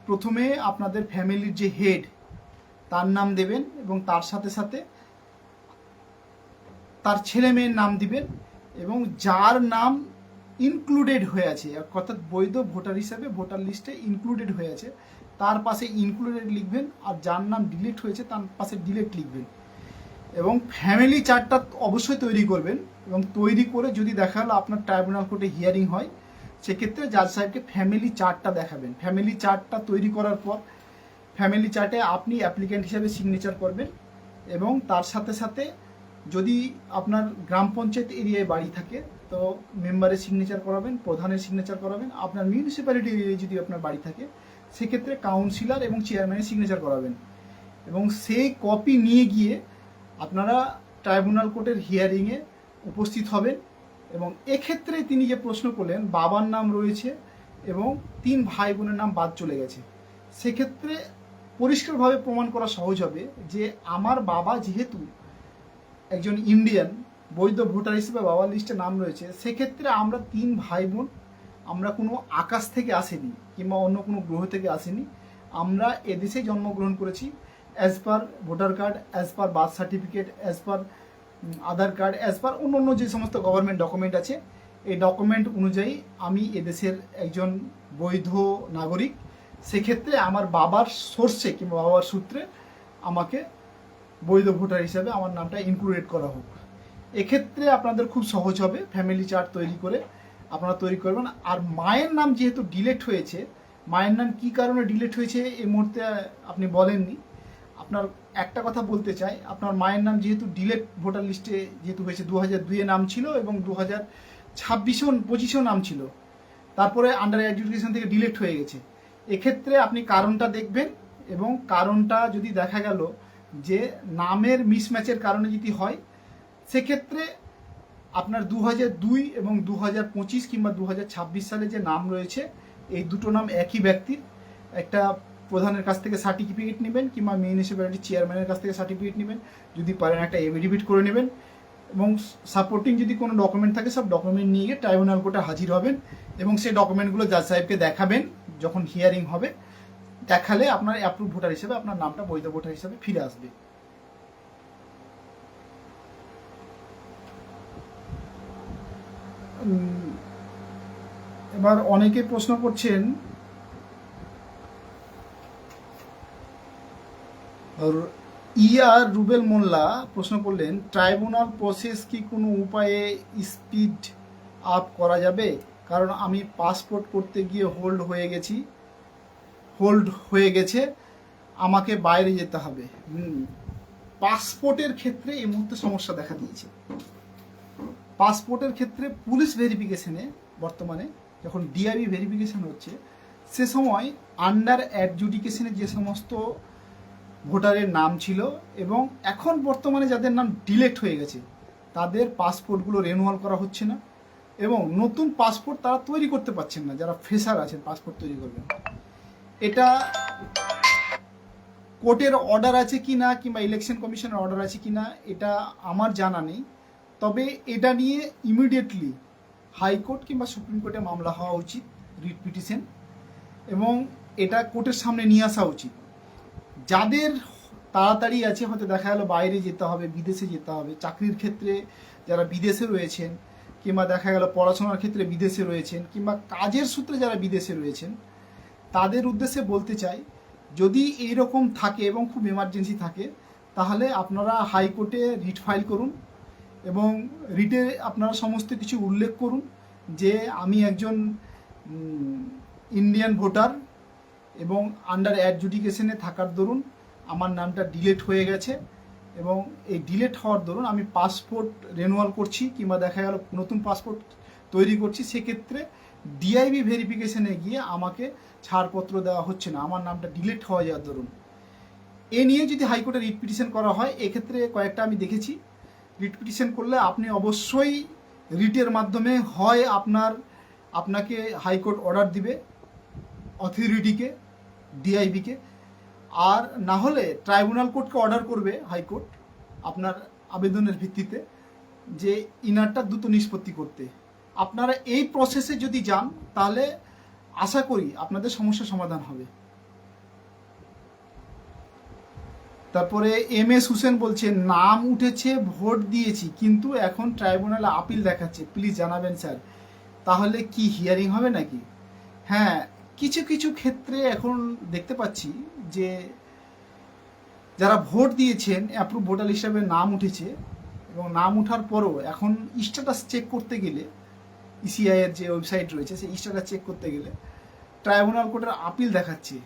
প্রথমে আপনাদের ফ্যামিলির যে হেড তার নাম দেবেন এবং তার সাথে সাথে তার ছেলে মেয়ের নাম দিবেন এবং যার নাম ইনক্লুডেড হয়ে আছে, অর্থাৎ বৈধ ভোটার হিসাবে ভোটার লিস্টে ইনক্লুডেড হয়ে আছে, তার পাশে ইনক্লুডেড লিখবেন, আর যার নাম ডিলিট হয়েছে তার পাশে ডিলিট লিখবেন। এবং ফ্যামিলি চার্টটা অবশ্যই তৈরি করবেন, এবং তৈরি করে যদি দেখা হলো আপনার ট্রাইব্যুনাল কোর্টে হিয়ারিং হয়, সেক্ষেত্রে জাজ সাহেবকে ফ্যামিলি চার্টটা দেখাবেন। ফ্যামিলি চার্টটা তৈরি করার পর ফ্যামিলি চার্টে আপনি অ্যাপ্লিক্যান্ট হিসাবে সিগনেচার করবেন, এবং তার সাথে সাথে যদি আপনার গ্রাম পঞ্চায়েত এরিয়ায় বাড়ি থাকে তো মেম্বারের সিগনেচার করাবেন, প্রধানের সিগনেচার করাবেন। আপনার মিউনিসিপ্যালিটি এরিয়ায় যদি আপনার বাড়ি থাকে সেক্ষেত্রে কাউন্সিলর এবং চেয়ারম্যানের সিগনেচার করাবেন, এবং সেই কপি নিয়ে গিয়ে আপনারা ট্রাইব্যুনাল কোর্টের হিয়ারিংয়ে উপস্থিত হবেন। এবং এক্ষেত্রে তিনি যে প্রশ্ন করলেন বাবার নাম রয়েছে এবং 3 ভাই বোনের নাম বাদ চলে গেছে, সেক্ষেত্রে পরিষ্কারভাবে প্রমাণ করা সহজ হবে যে আমার বাবা যেহেতু একজন ইন্ডিয়ান বৈধ ভোটার হিসেবে বাবার লিস্টে নাম রয়েছে, সেক্ষেত্রে আমরা 3 ভাই বোন আমরা কোনো আকাশ থেকে আসেনি কিংবা অন্য কোনো গ্রহ থেকে আসেনি, আমরা এদেশে জন্মগ্রহণ করেছি as per voter card, as per birth certificate, as per Aadhaar card, as per অন্য যে সমস্ত গভর্নমেন্ট ডকুমেন্ট আছে, এই ডকুমেন্ট অনুযায়ী আমি এদেশের একজন বৈধ নাগরিক। সেক্ষেত্রে আমার বাবার সোর্সে কিংবা বাবার সূত্রে আমাকে বৈধ ভোটার হিসাবে আমার নামটা ইনক্লুডেড করা হোক। এক্ষেত্রে আপনাদের খুব সহজ হবে, ফ্যামিলি চার্ট তৈরি করে আপনারা তৈরি করবেন। আর মায়ের নাম যেহেতু ডিলেট হয়েছে, মায়ের নাম কী কারণে ডিলেট হয়েছে এই মুহূর্তে আপনি বলেননি, আপনার একটা কথা বলতে চাই, আপনার মায়ের নাম যেহেতু ডিলেট ভোটার লিস্টে যেহেতু হয়েছে, 2002-এ নাম ছিল এবং 2026-25-এও নাম ছিল, তারপরে আন্ডার এডুকেশন থেকে ডিলেট হয়ে গেছে। এক্ষেত্রে আপনি কারণটা দেখবেন, এবং কারণটা যদি দেখা গেল যে নামের মিসম্যাচের কারণে যদি হয়, সেক্ষেত্রে আপনার 2002 এবং 2025 কিংবা 2026 সালে যে নাম রয়েছে, এই দুটো নাম একই ব্যক্তির, একটা প্রধানের কাছ থেকে সার্টিফিকেট নেবেন কিংবা মিউনিসিপ্যালিটি চেয়ারম্যানের কাছ থেকে সার্টিফিকেট নেবেন, যদি পারেন একটা এফিডেভিট করে নেবেন, এবং সাপোর্টিং যদি কোনো ডকুমেন্ট থাকে সব ডকুমেন্ট নিয়ে গিয়ে ট্রাইব্যুনাল কোর্টে হাজির হবেন, এবং সেই ডকুমেন্টগুলো জাজ সাহেবকে দেখাবেন যখন হিয়ারিং হবে। দেখালে আপনার অ্যাপ্রুভ ভোটার হিসেবে আপনার নামটা বৈধ ভোটার হিসেবে ফিরে আসবে। এবার অনেকে প্রশ্ন করছেন, রুবেল মোল্লা প্রশ্ন করলেন, ট্রাইব্যুনাল প্রসেস কি কোনো উপায়ে স্পিড আপ করা যাবে? কারণ আমি পাসপোর্ট করতে গিয়ে হোল্ড হয়ে গেছে, আমাকে বাইরে যেতে হবে। পাসপোর্টের ক্ষেত্রে এই মুহূর্তে সমস্যা দেখা দিয়েছে। পাসপোর্টের ক্ষেত্রে পুলিশ ভেরিফিকেশনে বর্তমানে যখন ডিআইবি ভেরিফিকেশন হচ্ছে, সে সময় আন্ডার অ্যাডজুডিকেশনে যে সমস্ত ভোটারের নাম ছিল এবং এখন বর্তমানে যাদের নাম ডিলেট হয়ে গেছে, তাদের পাসপোর্টগুলো রিনিউয়াল করা হচ্ছে না, এবং নতুন পাসপোর্ট তারা তৈরি করতে পারছেন না, যারা ফ্রেশার আছেন পাসপোর্ট তৈরি করবেন। এটা কোর্টের অর্ডার আছে কি না কিংবা ইলেকশন কমিশনের অর্ডার আছে কি না এটা আমার জানা নেই, তবে এটা নিয়ে ইমিডিয়েটলি হাইকোর্ট কিংবা সুপ্রিম কোর্টে মামলা হওয়া উচিত, রিট পিটিশন, এবং এটা কোর্টের সামনে নিয়ে আসা উচিত। যাদের তাড়াতাড়ি আছে, হয়তো দেখা গেল বাইরে যেতে হবে, বিদেশে যেতে হবে, চাকরির ক্ষেত্রে যারা বিদেশে রয়েছেন, কিংবা দেখা গেল পড়াশোনার ক্ষেত্রে বিদেশে রয়েছেন, কিংবা কাজের সূত্রে যারা বিদেশে রয়েছেন, তাদের উদ্দেশ্যে বলতে চাই, যদি এইরকম থাকে এবং খুব এমার্জেন্সি থাকে, তাহলে আপনারা হাইকোর্টে রিট ফাইল করুন, এবং রিটে আপনারা সমস্ত কিছু উল্লেখ করুন যে আমি একজন ইন্ডিয়ান ভোটার এবং আন্ডার অ্যাডজুডিকেশনে থাকার দরুন আমার নামটা ডিলেট হয়ে গেছে, এবং এই ডিলেট হওয়ার দরুন আমি পাসপোর্ট রিনিউয়াল করছি কিংবা দেখা গেল নতুন পাসপোর্ট তৈরি করছি, সেক্ষেত্রে ডিআইবি ভেরিফিকেশনে গিয়ে আমাকে ছাড়পত্র দেওয়া হচ্ছে না, আমার নামটা ডিলেট হয়ে যাওয়ার দরুন। এ নিয়ে যদি হাইকোর্টে রিট পিটিশন করা হয়, এক্ষেত্রে কয়েকটা আমি দেখেছি, রিট পিটিশন করলে আপনি অবশ্যই রিটের মাধ্যমে হয় আপনাকে হাইকোর্ট অর্ডার দিবে অথরিটিকে, ডিআইবিকে, আর না হলে ট্রাইব্যুনাল কোর্টকে অর্ডার করবে হাইকোর্ট আপনার আবেদনের ভিত্তিতে যে ইনারটা দ্রুত নিষ্পত্তি করতে। আপনারা এই প্রসেসে যদি যান তাহলে আশা করি আপনাদের সমস্যার সমাধান হবে। তারপরে MS হুসেন বলছে, নাম উঠেছে, ভোট দিয়েছি, কিন্তু এখন ট্রাইব্যুনালে আপিল দেখাচ্ছে, প্লিজ জানাবেন স্যার। তাহলে কি হিয়ারিং হবে নাকি? হ্যাঁ, কিছু কিছু ক্ষেত্রে এখন দেখতে পাচ্ছি যে যারা ভোট দিয়েছেন অ্যাপ্রুভ ভোটার হিসাবে নাম উঠেছে, এবং নাম ওঠার পরও এখন স্ট্যাটাস চেক করতে গেলে ইসিআই এর যে ওয়েবসাইট রয়েছে সেই স্ট্যাটাস চেক করতে গেলে ট্রাইব্যুনাল কোর্টের আপিল দেখাচ্ছে।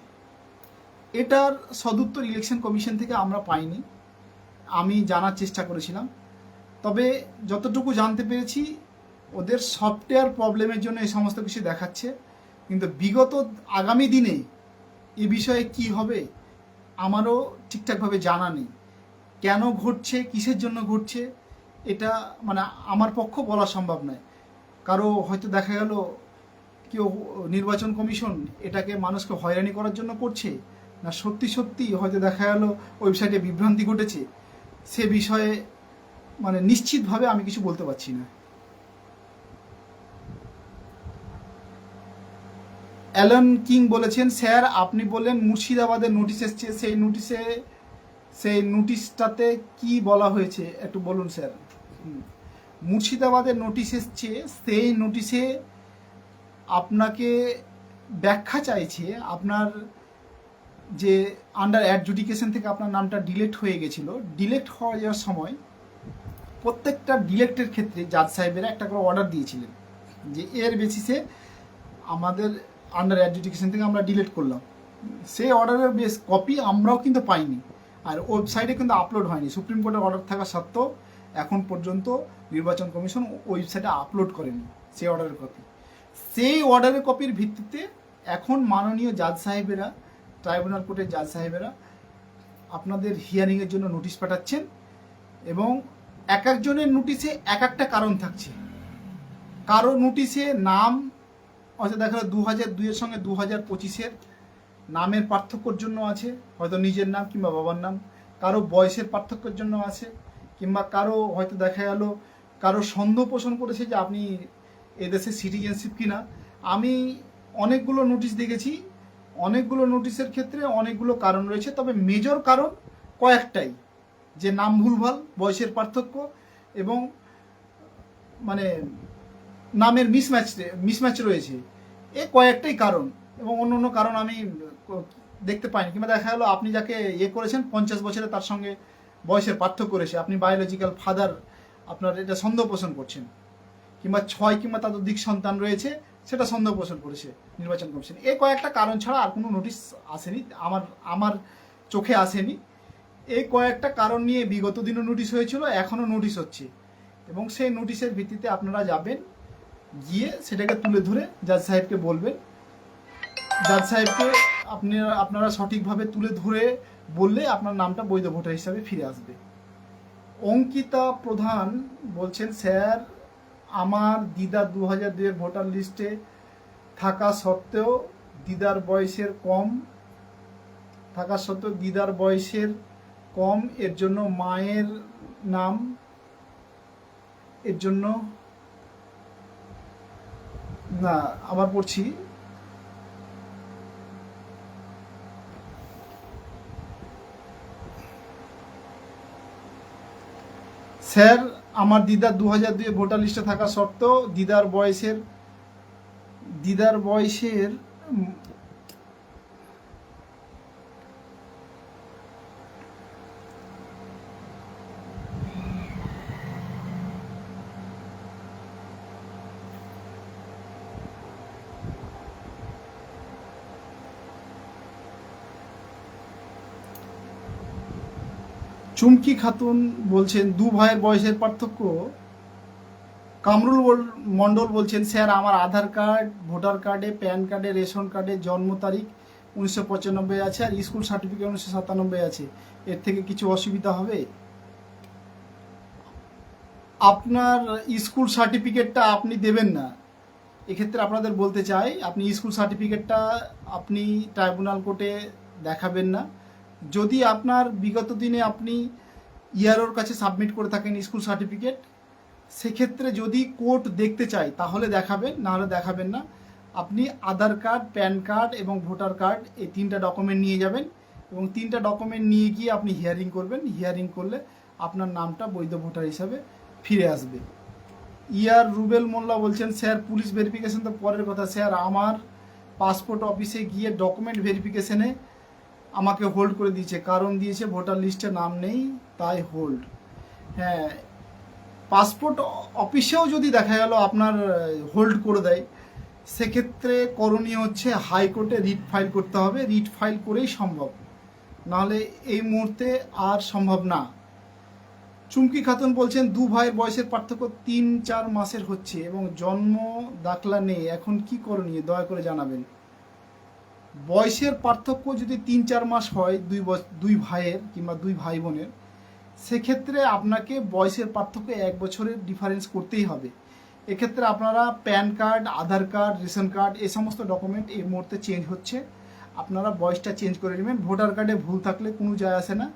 এটার সদুত্তর ইলেকশন কমিশন থেকে আমরা পাইনি, আমি জানার চেষ্টা করেছিলাম। তবে যতটুকু জানতে পেরেছি ওদের সফটওয়্যার প্রবলেমের জন্য এই সমস্ত কিছু দেখাচ্ছে, কিন্তু বিগত আগামী দিনে এ বিষয়ে কি হবে আমারও ঠিকঠাকভাবে জানা নেই। কেন ঘটছে, কিসের জন্য ঘটছে, এটা মানে আমার পক্ষ বলা সম্ভব নয়। কারো হয়তো দেখা গেল কেউ নির্বাচন কমিশন এটাকে মানুষকে হয়রানি করার জন্য করছে, না সত্যি সত্যি হয়তো দেখা গেল ওয়েবসাইটে বিভ্রান্তি ঘটেছে, সে বিষয়ে মানে নিশ্চিতভাবে আমি কিছু বলতে পারছি না। অ্যালান কিং বলেছেন, স্যার আপনি বললেন মুর্শিদাবাদের নোটিশ এসছে, সেই নোটিশটাতে কি বলা হয়েছে একটু বলুন স্যার। মুর্শিদাবাদের নোটিশ এসছে, সেই নোটিশে আপনাকে ব্যাখ্যা চাইছে আপনার যে আন্ডার অ্যাডজুডিকেশন থেকে আপনার নামটা ডিলেট হয়ে গেছিল, ডিলেট হয়ে যাওয়ার সময় প্রত্যেকটা ডিলেক্টের ক্ষেত্রে জাজ সাহেবেরা একটা করে অর্ডার দিয়েছিলেন যে এর বেসিসে আমাদের আন্ডার অ্যাডজুডিকেশন থেকে আমরা ডিলিট করলাম। সেই অর্ডারের বেশ কপি আমরাও কিন্তু পাইনি, আর ওয়েবসাইটে কিন্তু আপলোড হয়নি। সুপ্রিম কোর্টের অর্ডার থাকা সত্ত্বেও এখন পর্যন্ত নির্বাচন কমিশন ওয়েবসাইটে আপলোড করেনি সেই অর্ডারের কপি। সেই অর্ডারের কপির ভিত্তিতে এখন মাননীয় জাজ সাহেবেরা, ট্রাইব্যুনাল কোর্টের জাজ সাহেবেরা আপনাদের হিয়ারিংয়ের জন্য নোটিশ পাঠাচ্ছেন, এবং এক একজনের নোটিশে এক একটা কারণ থাকছে। কারো নোটিশে নাম হয়তো দেখা গেল 2002-এর সঙ্গে 2025-এর নামের পার্থক্যর জন্য আছে, হয়তো নিজের নাম কিংবা বাবার নাম। কারো বয়সের পার্থক্যের জন্য আছে, কিংবা কারো হয়তো দেখা গেল কারো সন্দেহ পোষণ করেছে যে আপনি এদেশের সিটিজেনশিপ কিনা। আমি অনেকগুলো নোটিশ দেখেছি, অনেকগুলো নোটিশের ক্ষেত্রে অনেকগুলো কারণ রয়েছে, তবে মেজর কারণ কয়েকটাই, যে নাম ভুলভাল, বয়সের পার্থক্য এবং মানে নামের মিসম্যাচ রয়েছে, এ কয়েকটাই কারণ, এবং অন্য অন্য কারণ আমি দেখতে পাইনি। কিংবা দেখা গেলো আপনি যাকে করেছেন 50 বছরে তার সঙ্গে বয়সের পার্থক্য রয়েছে, আপনি বায়োলজিক্যাল ফাদার, আপনার এটা সন্দেহ পোষণ করছেন, কিংবা 6 কিংবা ততোধিক সন্তান রয়েছে সেটা সন্দেহ পোষণ করেছে নির্বাচন কমিশন। এই কয়েকটা কারণ ছাড়া আর কোনো নোটিশ আসেনি, আমার চোখে আসেনি। এই কয়েকটা কারণ নিয়ে বিগত দিনও নোটিশ হয়েছিল, এখনও নোটিশ হচ্ছে, এবং সেই নোটিশের ভিত্তিতে আপনারা যাবেন, গিয়ে সেটাকে তুলে ধরে জাজ সাহেবকে বলবেন। জাজ সাহেবকে আপনারা সঠিকভাবে তুলে ধরে বললে আপনার নামটা বৈধ ভোটার হিসাবে ফিরে আসবে। অঙ্কিতা প্রধান বলছেন, স্যার আমার দিদা 2002-এর ভোটার লিস্টে থাকা সত্ত্বেও দিদার বয়সের কম, এর জন্য মায়ের নাম, এর জন্য না, আবার পড়ছি, স্যার আমার দিদা 2002 ভোটার লিস্টে থাকা সত্ত্বেও দিদার বয়সের চুমকি খাতুন বলছেন, দু ভাইয়ের বয়সের পার্থক্য। কামরুল মণ্ডল বলছেন, স্যার আমার আধার কার্ড, ভোটার কার্ডে, প্যান কার্ডে, রেশন কার্ডে জন্ম তারিখ 1995 আছে, আর স্কুল সার্টিফিকেট 1997 আছে, এর থেকে কিছু অসুবিধা হবে? আপনার স্কুল সার্টিফিকেটটা আপনি দেবেন না, এক্ষেত্রে আপনাদের বলতে চাই আপনি স্কুল সার্টিফিকেটটা আপনি ট্রাইব্যুনাল কোর্টে দেখাবেন না। যদি আপনার বিগত দিনে আপনি ইআরওর কাছে সাবমিট করে থাকেন স্কুল সার্টিফিকেট, সেক্ষেত্রে যদি কোর্ট দেখতে চায় তাহলে দেখাবেন, নাহলে দেখাবেন না। আপনি আধার কার্ড, প্যান কার্ড এবং ভোটার কার্ড, এই 3টা ডকুমেন্ট নিয়ে যাবেন, এবং 3টা ডকুমেন্ট নিয়ে গিয়ে আপনি হিয়ারিং করবেন। হিয়ারিং করলে আপনার নামটা বৈধ ভোটার হিসাবে ফিরে আসবে। ইয়ার রুবেল মোল্লা বলছেন স্যার পুলিশ ভেরিফিকেশন তো পরের কথা স্যার, আমার পাসপোর্ট অফিসে গিয়ে ডকুমেন্ট ভেরিফিকেশনে আমাকে হোল্ড করে দিয়েছে, কারণ দিয়েছে ভোটার লিস্টে নাম নেই তাই হোল্ড। হ্যাঁ, পাসপোর্ট অফিসেও যদি দেখা গেল আপনার হোল্ড করে দেয়, সেক্ষেত্রে করণীয় হচ্ছে হাইকোর্টে রিট ফাইল করতে হবে। রিট ফাইল করেই সম্ভব, নাহলে এই মুহূর্তে আর সম্ভব না। চুমকি খাতুন বলছেন দু ভাইয়ের বয়সের পার্থক্য 3-4 মাসের হচ্ছে এবং জন্ম দাখলা নেই, এখন কি করণীয় দয়া করে জানাবেন। বয়সের পার্থক্য যদি 3-4 মাস হয় দুই ভাইয়ের কিংবা দুই ভাই বোনের, সেক্ষেত্রে আপনাকে বয়সের পার্থক্য 1 বছরের ডিফারেন্স করতেই হবে। এক্ষেত্রে আপনারা প্যান কার্ড, আধার কার্ড, রেশন কার্ড এই সমস্ত ডকুমেন্ট এই মুহূর্তে চেঞ্জ হচ্ছে, আপনারা বয়সটা চেঞ্জ করে নেবেন। ভোটার কার্ডে ভুল থাকলে কোনো যায় আসে না,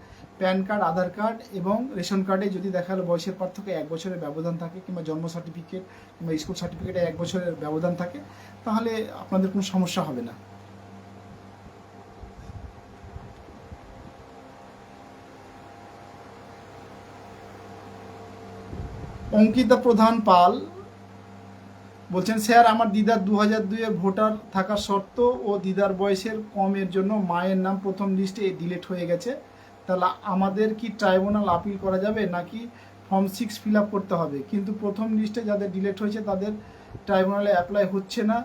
প্যান কার্ড, আধার কার্ড এবং রেশন কার্ডে যদি দেখা গেলো বয়সের পার্থক্য 1 বছরের ব্যবধান থাকে, কিংবা জন্ম সার্টিফিকেট কিংবা স্কুল সার্টিফিকেটে 1 বছরের ব্যবধান থাকে, তাহলে আপনাদের কোনো সমস্যা হবে না। অঙ্কিতা প্রধান পাল বলছেন স্যার আমার দিদার 2002-এর ভোটার থাকার শর্ত ও দিদার বয়সের কমের জন্য মায়ের নাম প্রথম লিস্টে ডিলিট হয়ে গেছে, তাহলে আমাদের কি ট্রাইব্যুনাল আপিল করা যাবে নাকি ফর্ম 6 ফিল আপ করতে হবে? কিন্তু প্রথম লিস্টে যাদের ডিলিট হয়েছে তাদের ট্রাইব্যুনালে অ্যাপ্লাই হচ্ছে না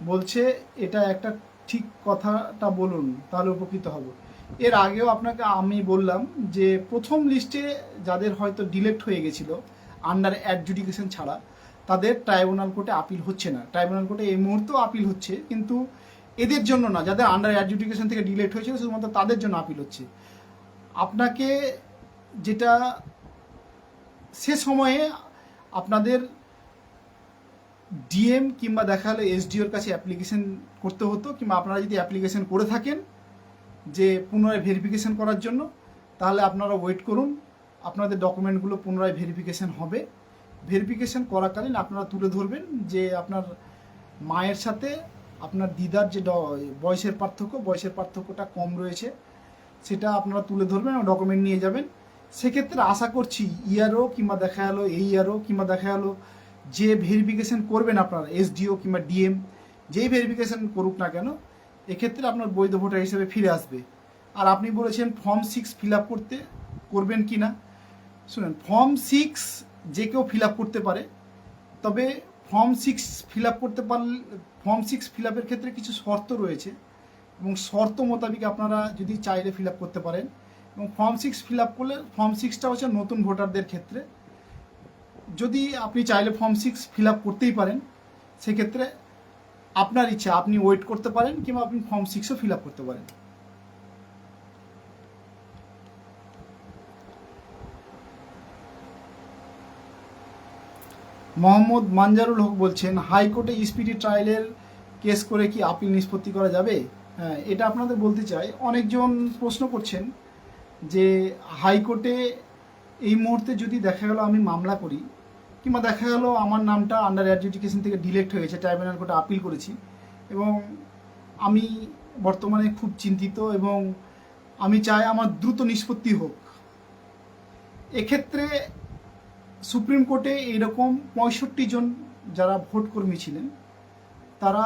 বলছে, এটা একটা ঠিক কথাটা বলুন তাহলে উপকৃত হব। এর আগেও আপনাকে আমি বললাম যে প্রথম লিস্টে যাদের হয়তো ডিলেট হয়ে গেছিলো আন্ডার অ্যাডজুডিকেশন ছাড়া, তাদের ট্রাইব্যুনাল কোর্টে আপিল হচ্ছে না। ট্রাইব্যুনাল কোর্টে এই মুহূর্তেও আপিল হচ্ছে, কিন্তু এদের জন্য না, যাদের আন্ডার অ্যাডজুডিকেশন থেকে ডিলেট হয়েছিল শুধুমাত্র তাদের জন্য আপিল হচ্ছে। আপনাকে যেটা সে সময়ে আপনাদের ডিএম কিংবা দেখা হলে এসডিওর কাছে অ্যাপ্লিকেশন করতে হতো, কিংবা আপনারা যদি অ্যাপ্লিকেশন করে থাকেন যে পুনরায় ভেরিফিকেশন করার জন্য, তাহলে আপনারা ওয়েট করুন, আপনাদের ডকুমেন্টগুলো পুনরায় ভেরিফিকেশন হবে। ভেরিফিকেশন করাকালীন আপনারা তুলে ধরবেন যে আপনার মায়ের সাথে আপনার দিদার যে বয়সের পার্থক্যটা কম রয়েছে, সেটা আপনারা তুলে ধরবেন এবং ডকুমেন্ট নিয়ে যাবেন। সেক্ষেত্রে আশা করছি ইয়ারও কিংবা দেখা গেলো এই ইয়ারও কিংবা দেখা গেলো যে ভেরিফিকেশন করবেন আপনারা এসডিও কিংবা ডিএম, যেই ভেরিফিকেশন করুক না কেন, এক্ষেত্রে আপনার বৈধ ভোটার হিসেবে ফিরে আসবে। আর আপনি বলেছেন ফর্ম 6 ফিল আপ করবেন কি না, শুনেন, ফর্ম 6 যে কেউ ফিল আপ করতে পারে, তবে ফর্ম 6 ফিল আপ করতে পারলে ফর্ম 6 ফিল আপের ক্ষেত্রে কিছু শর্ত রয়েছে এবং শর্ত মোতাবিক আপনারা যদি চাইলে ফিল আপ করতে পারেন। এবং ফর্ম 6 ফিল আপ করলে ফর্ম 6টা হচ্ছে নতুন ভোটারদের ক্ষেত্রে, যদি আপনি চাইলে ফর্ম 6 ফিল আপ করতেই পারেন, সেক্ষেত্রে আপনার ইচ্ছা, আপনি ওয়েট করতে পারেন কিংবা আপনি ফর্ম 6ও ফিল আপ করতে পারেন। মোহাম্মদ মানজারুল হক বলছেন হাইকোর্টে স্পিডি ট্রায়ালের কেস করে কি আপিল নিষ্পত্তি করা যাবে? হ্যাঁ, এটা আপনাদের বলতে চাই, অনেকজন প্রশ্ন করছেন যে হাইকোর্টে এই মুহূর্তে যদি দেখা গেল আমি মামলা করি কিংবা দেখা গেল আমার নামটা আন্ডার অ্যাডজুডিকেশন থেকে ডিলেক্ট হয়ে গেছে, ট্রাইব্যুনাল কোর্টে আপিল করেছি এবং আমি বর্তমানে খুব চিন্তিত এবং আমি চাই আমার দ্রুত নিষ্পত্তি হোক, এক্ষেত্রে সুপ্রিম কোর্টে এইরকম 65 জন যারা ভোট কর্মী ছিলেন, তারা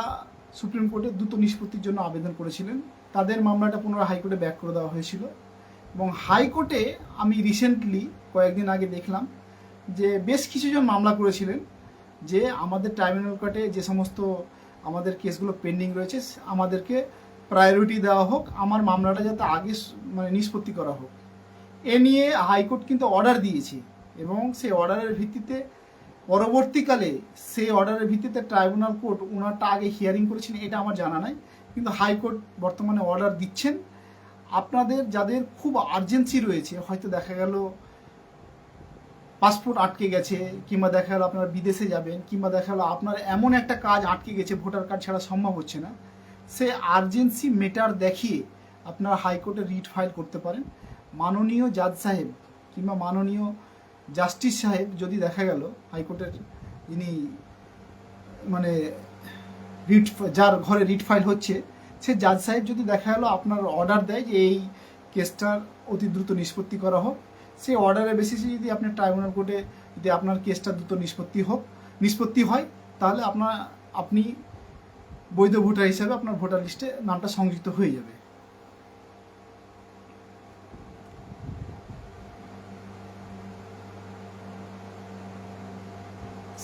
সুপ্রিম কোর্টে দ্রুত নিষ্পত্তির জন্য আবেদন করেছিলেন। তাদের মামলাটা পুনরায় হাইকোর্টে ব্যাক করে দেওয়া হয়েছিল এবং হাইকোর্টে আমি রিসেন্টলি কয়েকদিন আগে দেখলাম যে বেশ কিছুজন মামলা করেছিলেন যে আমাদের ট্রাইব্যুনাল কোর্টে যে সমস্ত আমাদের কেসগুলো পেন্ডিং রয়েছে আমাদেরকে প্রায়োরিটি দেওয়া হোক, আমার মামলাটা যাতে আগে নিষ্পত্তি করা হোক। এ নিয়ে হাইকোর্ট কিন্তু অর্ডার দিয়েছে এবং সেই অর্ডারের ভিত্তিতে পরবর্তীকালে সেই অর্ডারের ভিত্তিতে ট্রাইব্যুনাল কোর্ট ওনারটা আগে হিয়ারিং করেছেন, এটা আমার জানা নাই, কিন্তু হাইকোর্ট বর্তমানে অর্ডার দিচ্ছেন। আপনাদের যাদের খুব আর্জেন্সি রয়েছে, হয়তো দেখা গেল পাসপোর্ট আটকে গেছে কিংবা দেখা গেলো আপনারা বিদেশে যাবেন কিংবা দেখা গেলো আপনার এমন একটা কাজ আটকে গেছে ভোটার কার্ড ছাড়া সম্ভব হচ্ছে না, সে আর্জেন্সি মেটার দেখিয়ে আপনারা হাইকোর্টে রিট ফাইল করতে পারেন। মাননীয় জাজ সাহেব কিংবা মাননীয় জাস্টিস সাহেব যদি দেখা গেল হাইকোর্টের যিনি যার ঘরে রিট ফাইল হচ্ছে, সে জাজ সাহেব যদি দেখা গেলো আপনার অর্ডার দেয় যে এই কেসটার অতি দ্রুত নিষ্পত্তি করা হোক, সেই অর্ডারের বেসিসে যদি আপনি ট্রাইব্যুনাল কোর্টে যদি আপনার কেসটা দ্রুত নিষ্পত্তি হোক, নিষ্পত্তি হয়, তাহলে আপনি বৈধ ভোটার হিসাবে আপনার ভোটার লিস্টে নামটা সংযুক্ত হয়ে যাবে।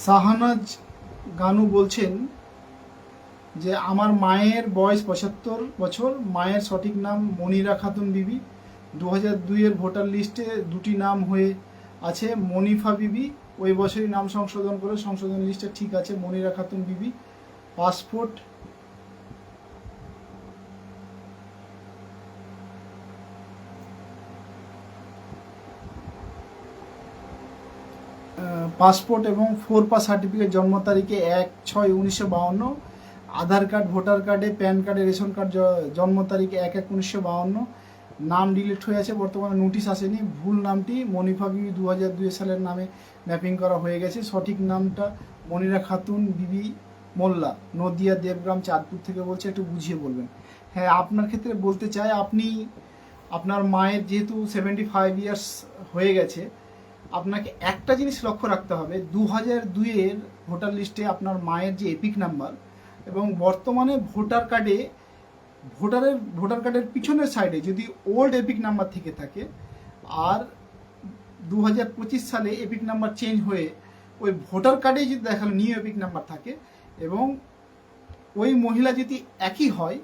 শাহানাজ গানু বলছেন যে আমার মায়ের বয়স 75 বছর, মায়ের সঠিক নাম মনিরা খাতুন বিবি। 2002-এর ভোটার লিস্টে দুটি নাম হয়ে আছে মনিফা বিবি, ওই বছরই নাম সংশোধন করে সংশোধন লিস্টে ঠিক আছে মনিরা খাতুন বিবি। পাসপোর্ট এবং 4 পাস সার্টিফিকেট জন্ম তারিখে 1/6/1952, আধার কার্ড, ভোটার কার্ডে, প্যান কার্ডে, রেশন কার্ড জন্ম তারিখে 1/1/1952। নাম ডিলিট হয়ে আছে, বর্তমানে নোটিশ আসেনি। ভুল নামটি মনিফা বিবি 2002 সালের নামে ম্যাপিং করা হয়ে গেছে। সঠিক নামটা মনিরা খাতুন বিবি মোল্লা, নদিয়া দেবগ্রাম চাঁদপুর থেকে বলছে, একটু বুঝিয়ে বলবেন। হ্যাঁ, আপনার ক্ষেত্রে বলতে চাই, আপনার মায়ের যেহেতু 75 ইয়ার্স হয়ে গেছে, আপনাকে একটা জিনিস লক্ষ্য রাখতে হবে, 2002-এর ভোটার লিস্টে আপনার মায়ের যে এপিক নাম্বার এবং বর্তমানে ভোটার কার্ডের পিছনের সাইডে যদি ওল্ড এপিক নাম্বার থেকে থাকে, আর 2025 সালে এপিক নাম্বার চেঞ্জ হয়ে ওই ভোটার কার্ডে যদি দেখালো নিউ এপিক নাম্বার থাকে এবং ওই মহিলা যদি একই হয়,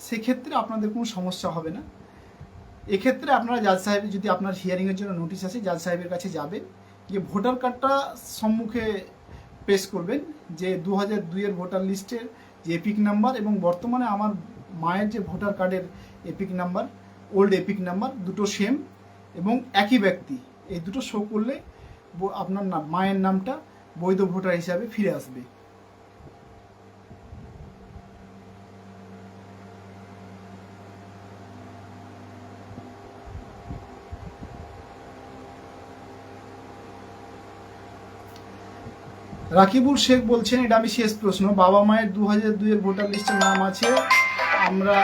সেক্ষেত্রে আপনাদের কোনো সমস্যা হবে না। এক্ষেত্রে আপনারা জাজ সাহেব, যদি আপনার হিয়ারিংয়ের জন্য নোটিশ আসে, জাজ সাহেবের কাছে যাবেন, গিয়ে ভোটার কার্ডটা সম্মুখে পেশ করবেন যে 2002-এর ভোটার লিস্টের যে এপিক নাম্বার এবং বর্তমানে আমার মায়ের যে ভোটার কার্ডের epic number, old epic number, দুটো সেম এবং একই ব্যক্তি, এই দুটো শো করলে আপনার মায়ের নামটা বৈধ ভোটার হিসাবে ফিরে আসবে। রাকিবুল শেখ বলছেন, এটা আমি শেষ প্রশ্ন, বাবা মায়ের 2002-এর ভোটার লিস্টে নাম আছে, আমরা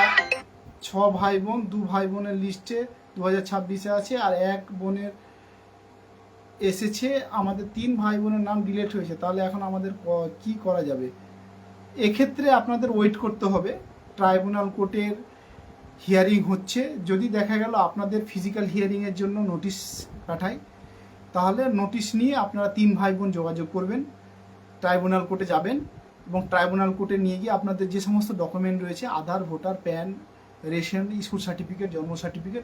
6 ভাই বোন, 2 ভাই বোনের লিস্টে 2026-এ আছে আর 1 বোনের এসেছে, আমাদের 3 ভাই বোনের নাম ডিলিট হয়েছে, তাহলে এখন আমাদের কি করা যাবে? এক্ষেত্রে আপনাদের ওয়েট করতে হবে, ট্রাইব্যুনাল কোর্টের হিয়ারিং হচ্ছে। যদি দেখা গেল আপনাদের ফিজিক্যাল হিয়ারিংয়ের জন্য নোটিশ পাঠায়, তাহলে নোটিশ নিয়ে আপনারা 3 ভাই বোন যোগাযোগ করবেন, ট্রাইব্যুনাল কোর্টে যাবেন এবং ট্রাইব্যুনাল কোর্টে নিয়ে গিয়ে আপনাদের যে সমস্ত ডকুমেন্ট রয়েছে, Aadhaar, voter, PAN, ration, school certificate, জন্ম সার্টিফিকেট,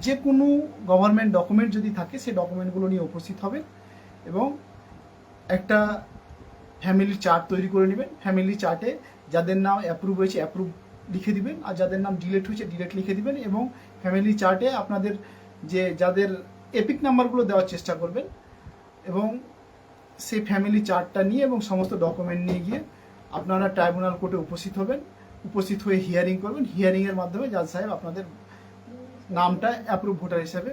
যে কোনো গভর্নমেন্ট ডকুমেন্ট যদি থাকে সেই ডকুমেন্টগুলো নিয়ে উপস্থিত হবেন এবং একটা ফ্যামিলি চার্ট তৈরি করে নেবেন। ফ্যামিলি চার্টে যাদের নাম অ্যাপ্রুভ হয়েছে অ্যাপ্রুভ লিখে দিবেন আর যাদের নাম ডিলিট হয়েছে ডিলিট লিখে দিবেন এবং ফ্যামিলি চার্টে আপনাদের যাদের এপিক নাম্বারগুলো দেওয়ার চেষ্টা করবেন এবং সেই ফ্যামিলি চার্টটা নিয়ে এবং সমস্ত ডকুমেন্ট নিয়ে গিয়ে আপনারা ট্রাইব্যুনাল কোর্টে উপস্থিত হবেন। উপস্থিত হয়ে হিয়ারিং করবেন। হিয়ারিংয়ের মাধ্যমে জাজ সাহেব আপনাদের নামটা অ্যাপ্রুভ ভোটার হিসাবে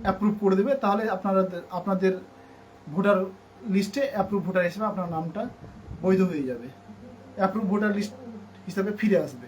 অ্যাপ্রুভ করে দেবে, তাহলে আপনাদের ভোটার লিস্টে অ্যাপ্রুভ ভোটার হিসেবে আপনার নামটা বৈধ হয়ে যাবে, অ্যাপ্রুভ ভোটার লিস্ট হিসাবে ফিরে আসবে।